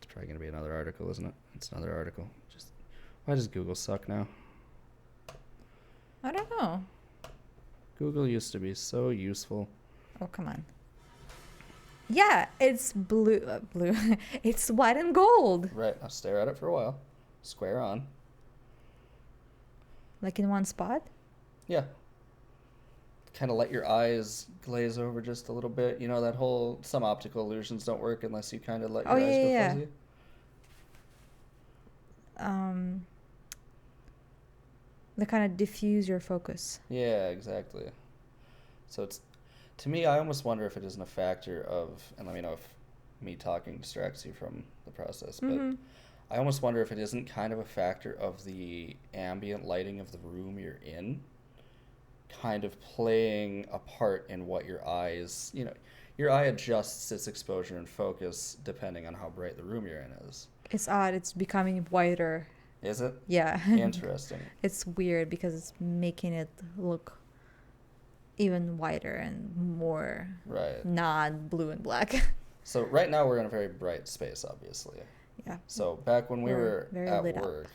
S1: Probably going to be another article, isn't it? It's another article. Why does Google suck now?
S2: I don't know.
S1: Google used to be so useful.
S2: Oh, come on. Yeah, it's blue. It's white and gold.
S1: Right. I'll stare at it for a while. Square on.
S2: Like in one spot?
S1: Yeah. kind of let your eyes glaze over just a little bit. You know, that whole, some optical illusions don't work unless you kind of let your eyes go fuzzy.
S2: They kind of diffuse your focus.
S1: Yeah, exactly. So it's, to me, I almost wonder if it isn't a factor of, and let me know if me talking distracts you from the process, but I almost wonder if it isn't kind of a factor of the ambient lighting of the room you're in kind of playing a part in what your eyes, you know, your eye adjusts its exposure and focus depending on how bright the room you're in is.
S2: It's odd. It's becoming whiter.
S1: Is it?
S2: Yeah.
S1: Interesting.
S2: It's weird because it's making it look even whiter and more not blue and black.
S1: So right now we're in a very bright space, obviously.
S2: Yeah.
S1: So back when we were at
S2: lit
S1: work,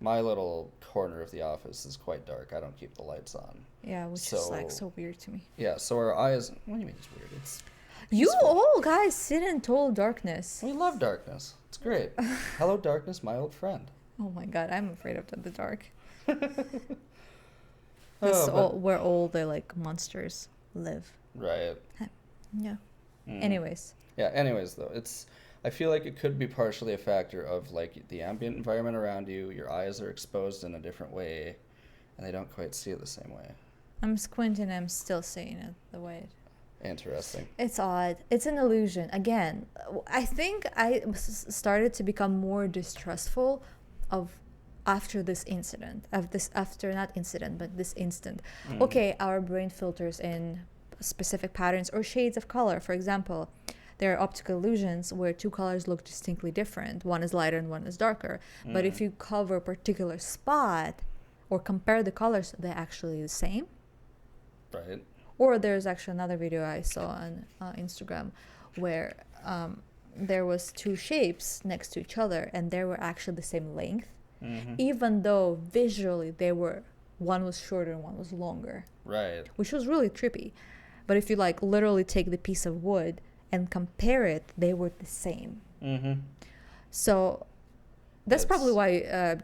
S1: my little corner of the office is quite dark. I don't keep the lights on.
S2: Yeah, which is like so weird to me.
S1: Yeah, so our eyes, what do you mean it's weird? It's peaceful.
S2: You all guys sit in total darkness.
S1: We love darkness. It's great. Hello, darkness, my old friend.
S2: Oh my god, I'm afraid of the dark.
S1: Oh,
S2: where all the like monsters live.
S1: Right.
S2: Yeah. Anyways.
S1: Yeah, anyways though, I feel like it could be partially a factor of like the ambient environment around you, your eyes are exposed in a different way, and they don't quite see it the same way.
S2: I'm squinting, I'm still seeing it the way
S1: Interesting.
S2: It's odd. It's an illusion. Again, I think I started to become more distrustful of after this incident, not incident, but this instant. Okay, our brain filters in specific patterns or shades of color. For example, there are optical illusions where two colors look distinctly different. One is lighter and one is darker. But if you cover a particular spot or compare the colors, they're actually the same.
S1: Right.
S2: Or there's actually another video I saw on Instagram where there was two shapes next to each other and they were actually the same length, even though visually one was shorter and one was longer. Right. Which was really trippy. But if you like literally take the piece of wood and compare it, they were the same. So that's probably why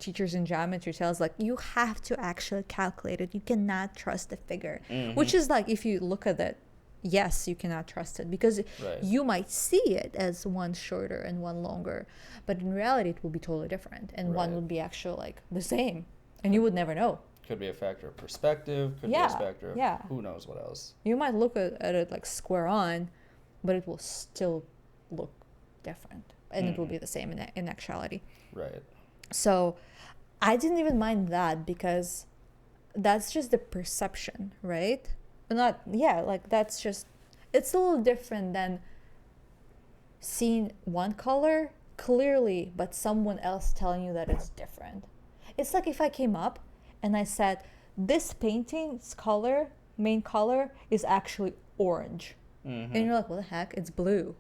S2: teachers in geometry tell us like you have to actually calculate it. You cannot trust the figure, which is like if you look at it, yes, you cannot trust it because you might see it as one shorter and one longer, but in reality it will be totally different, and one would be actually like the same, and you would never know.
S1: Could be a factor of perspective. Could be a factor of who knows what else.
S2: You might look at it like square on, but it will still look different, and it will be the same in actuality. Right. So I didn't even mind that because that's just the perception, right? That's just, it's a little different than seeing one color clearly, but someone else telling you that it's different. It's like if I came up and I said, this painting's main color is actually orange. And you're like, what the heck? It's blue.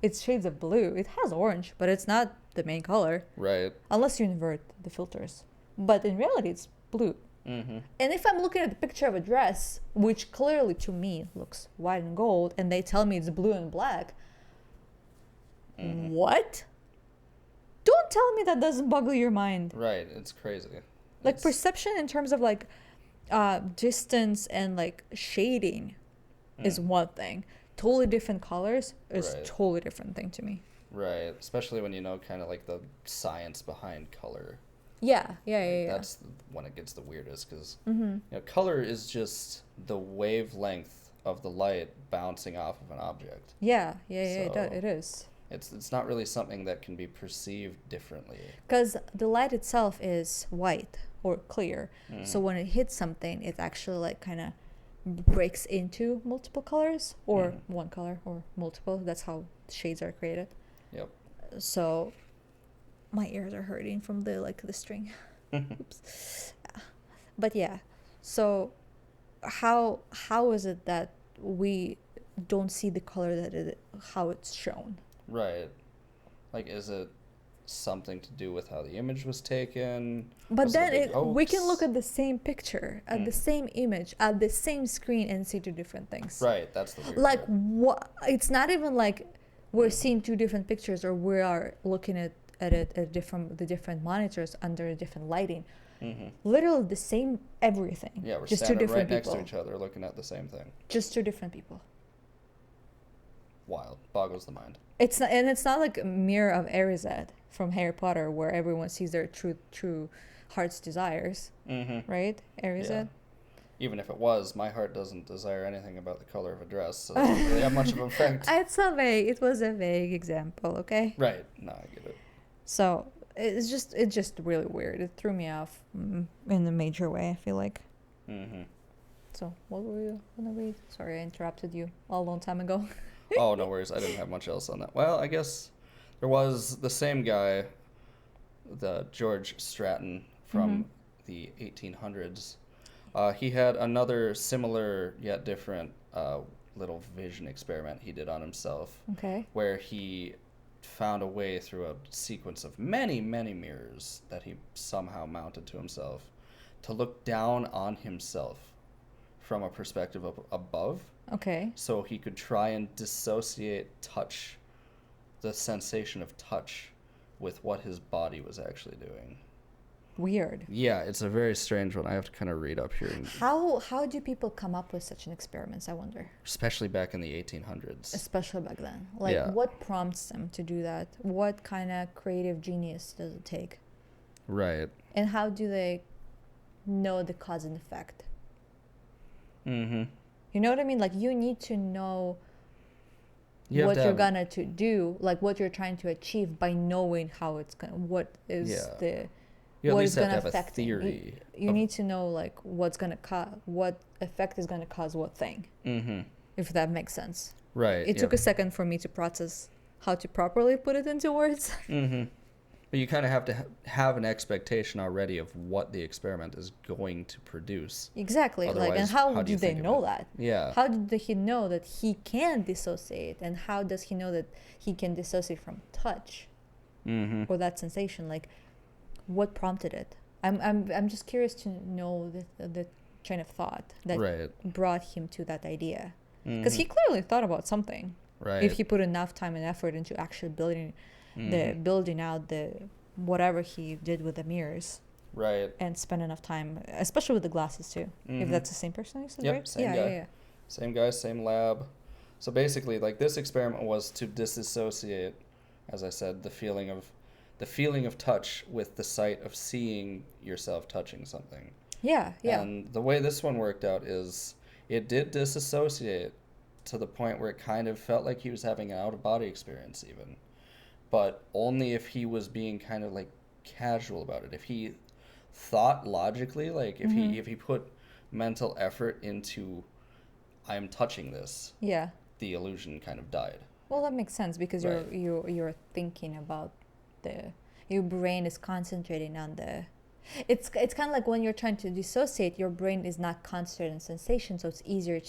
S2: It's shades of blue. It has orange, but it's not the main color. Right. Unless you invert the filters. But in reality, it's blue. And if I'm looking at the picture of a dress, which clearly to me looks white and gold, and they tell me it's blue and black, what? Don't tell me that doesn't boggle your mind.
S1: Right. It's crazy.
S2: Like perception in terms of like distance and like shading is one thing. Totally different colors is totally different thing to me.
S1: Right, especially when you know kind of like the science behind color.
S2: Yeah.
S1: That's when it gets the weirdest because you know, color is just the wavelength of the light bouncing off of an object.
S2: Yeah, it is.
S1: It's not really something that can be perceived differently.
S2: Because the light itself is white or clear, so when it hits something, it actually like kind of breaks into multiple colors or one color or multiple. That's how shades are created. Yep. So my ears are hurting from the string. Oops. But yeah, so how is it that we don't see the color how it's shown?
S1: Right. Like, is it something to do with how the image was taken?
S2: But then we can look at the same picture, at the same image, at the same screen and see two different things.
S1: Right, that's the weird
S2: part. What? It's not even like we're seeing two different pictures or we are looking at it at the different monitors under a different lighting. Literally the same everything.
S1: Yeah, we're
S2: just two
S1: standing
S2: different
S1: right next
S2: people.
S1: to each other looking at the same thing.
S2: Just two different people.
S1: Wild. Boggles the mind.
S2: It's not like a mirror of Erised from Harry Potter where everyone sees their true heart's desires. Right? Erised?
S1: Yeah. Even if it was, my heart doesn't desire anything about the color of a dress, so it doesn't really have much of an effect.
S2: It's so vague. It was a vague example, okay?
S1: Right. No, I get it.
S2: So it's just really weird. It threw me off in a major way, I feel like. So what were you gonna read? Sorry, I interrupted you a long time ago.
S1: Oh, no worries. I didn't have much else on that. Well, I guess there was the same guy, the George Stratton from the 1800s. He had another similar yet different little vision experiment he did on himself.
S2: Okay.
S1: Where he found a way through a sequence of many, many mirrors that he somehow mounted to himself to look down on himself from a perspective of above.
S2: Okay.
S1: So he could try and dissociate touch, the sensation of touch, with what his body was actually doing.
S2: Weird.
S1: Yeah, it's a very strange one. I have to kind of read up here.
S2: How do people come up with such an experiments, I wonder?
S1: Especially back in the 1800s.
S2: Especially back then. Like,
S1: Yeah.
S2: what prompts them to do that? What kind of creative genius does it take?
S1: Right.
S2: And how do they know the cause and effect? You know what I mean? Like, you need to know what you're gonna to do, like what you're trying to achieve by knowing how it's gonna, what is the...
S1: You at
S2: what
S1: least
S2: is
S1: have
S2: going
S1: to
S2: to
S1: have a
S2: affect
S1: theory.
S2: you need to know like what's going to what effect is going to cause what thing. If that makes sense.
S1: Right.
S2: It took a second for me to process how to properly put it into words.
S1: But you kind of have to have an expectation already of what the experiment is going to produce.
S2: Exactly.
S1: Otherwise,
S2: like, and how
S1: do
S2: do
S1: you
S2: they
S1: think of
S2: know
S1: it?
S2: that?
S1: Yeah.
S2: How did he know that he can dissociate, and how does he know that he can dissociate from touch or that sensation? Like, what prompted it? I'm just curious to know the train of thought that brought him to that idea, because he clearly thought about something.
S1: Right.
S2: If he put enough time and effort into actually building out the whatever he did with the mirrors.
S1: Right.
S2: And spend enough time, especially with the glasses too. If that's the same person, you said,
S1: Yep,
S2: right?
S1: same guy.
S2: Yeah.
S1: Same guy, same lab. So basically, like, this experiment was to disassociate, as I said, the feeling of touch with the sight of seeing yourself touching something.
S2: Yeah.
S1: And the way this one worked out is it did disassociate to the point where it kind of felt like he was having an out-of-body experience even. But only if he was being kind of, like, casual about it. If he thought logically, like, if he put mental effort into, I'm touching this, the illusion kind of died.
S2: Well, that makes sense, because you're thinking about your brain is concentrating on the... It's kind of like when you're trying to dissociate, your brain is not concentrated on sensation, so it's easier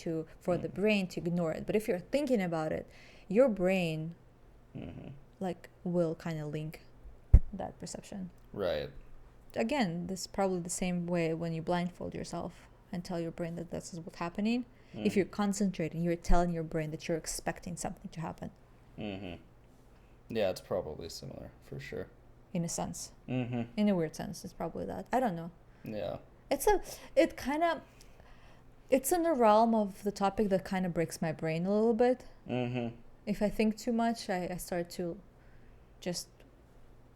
S2: for the brain to ignore it. But if you're thinking about it, your brain like will kind of link that perception.
S1: Right.
S2: Again, this is probably the same way when you blindfold yourself and tell your brain that this is what's happening. If you're concentrating, you're telling your brain that you're expecting something to happen.
S1: Yeah, it's probably similar, for sure.
S2: In a sense. In a weird sense, it's probably that. I don't know.
S1: Yeah.
S2: It's in the realm of the topic that kind of breaks my brain a little bit. If I think too much, I start to just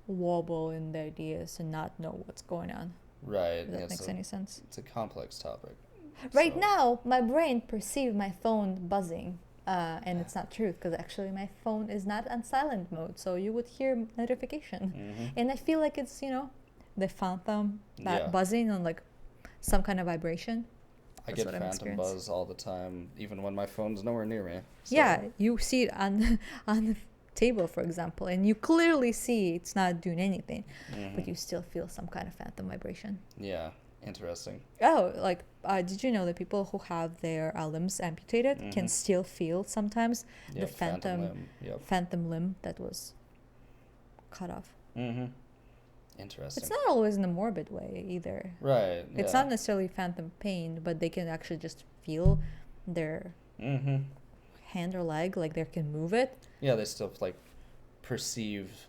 S2: wobble in the ideas and not know what's going on.
S1: Right.
S2: If that makes any sense.
S1: It's a complex topic.
S2: Right now, my brain perceived my phone buzzing, and it's not true, because actually my phone is not on silent mode, so you would hear notification. And I feel like it's, the phantom buzzing on like some kind of vibration.
S1: I get phantom buzz all the time, even when my phone's nowhere near me. So.
S2: Yeah, you see it on the table, for example, and you clearly see it's not doing anything, but you still feel some kind of phantom vibration.
S1: Yeah, interesting.
S2: Oh, like, did you know that people who have their limbs amputated can still feel sometimes the phantom limb that was cut off?
S1: Interesting.
S2: It's not always in a morbid way either.
S1: Right.
S2: It's not necessarily phantom pain, but they can actually just feel their hand or leg, like they can move it.
S1: Yeah, they still like perceive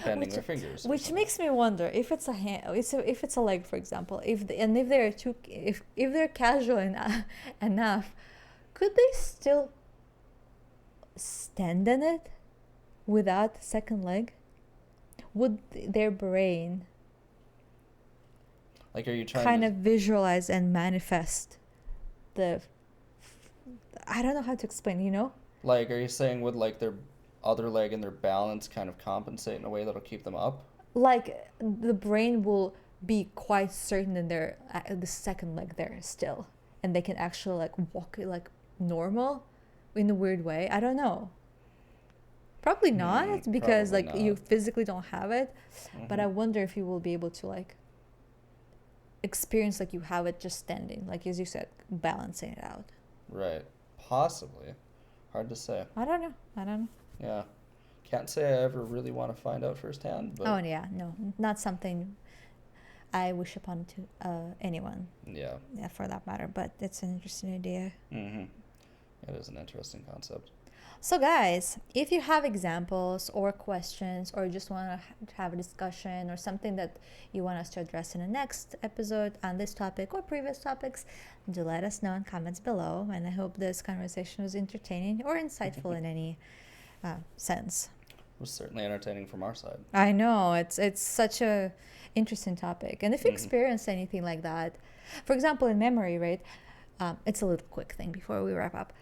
S1: bending their fingers.
S2: Which makes me wonder if it's a hand, if it's a leg, for example. If they're too, if they're casual enough, could they still stand on it without a second leg? Would their brain
S1: like, are you trying
S2: kind
S1: to
S2: of visualize and manifest the? I don't know how to explain. You know.
S1: Like, are you saying would like their other leg and their balance kind of compensate in a way that'll keep them up?
S2: Like the brain will be quite certain that they're the second leg there still, and they can actually like walk like normal, in a weird way. I don't know. Probably not, because
S1: probably
S2: like
S1: not.
S2: you physically don't have it. But I wonder if you will be able to like experience like you have it just standing, like as you said, balancing it out.
S1: Right. Possibly. Hard to say.
S2: I don't know.
S1: Yeah. Can't say I ever really want to find out firsthand, but
S2: Oh yeah, no, not something I wish upon to anyone.
S1: yeah.
S2: Yeah, for that matter. But it's an interesting idea.
S1: Mm-hmm. It is an interesting concept.
S2: So guys, if you have examples or questions, or just want to have a discussion or something that you want us to address in the next episode on this topic or previous topics, do let us know in comments below. And I hope this conversation was entertaining or insightful in any sense.
S1: It was certainly entertaining from our side.
S2: I know, it's such a interesting topic. And if you experience anything like that, for example, in memory, right? It's a little quick thing before we wrap up.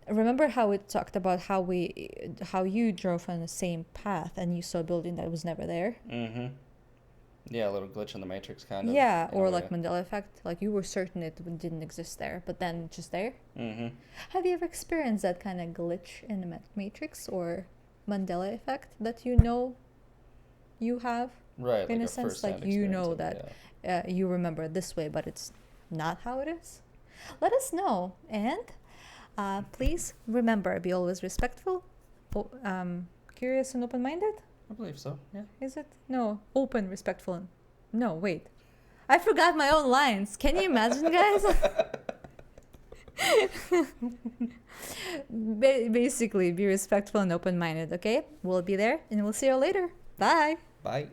S2: Remember how we talked about how you drove on the same path and you saw a building that was never there?
S1: Mm-hmm. Yeah, a little glitch in the matrix kind of.
S2: Yeah,
S1: in a
S2: or
S1: way.
S2: like Mandela effect. Like you were certain it didn't exist there, but then just there.
S1: Mm-hmm.
S2: Have you ever experienced that kind of glitch in the matrix or Mandela effect that you know you have?
S1: Right.
S2: In
S1: like
S2: a sense, like
S1: first-hand
S2: you
S1: experience
S2: know
S1: of it,
S2: that you remember it this way, but it's not how it is. Let us know, and please remember, be always respectful, curious and open-minded.
S1: I believe so. Yeah.
S2: Is it? No, open, respectful. And... No, wait. I forgot my own lines. Can you imagine, guys? Basically, be respectful and open-minded, okay? We'll be there, and we'll see you later. Bye.
S1: Bye.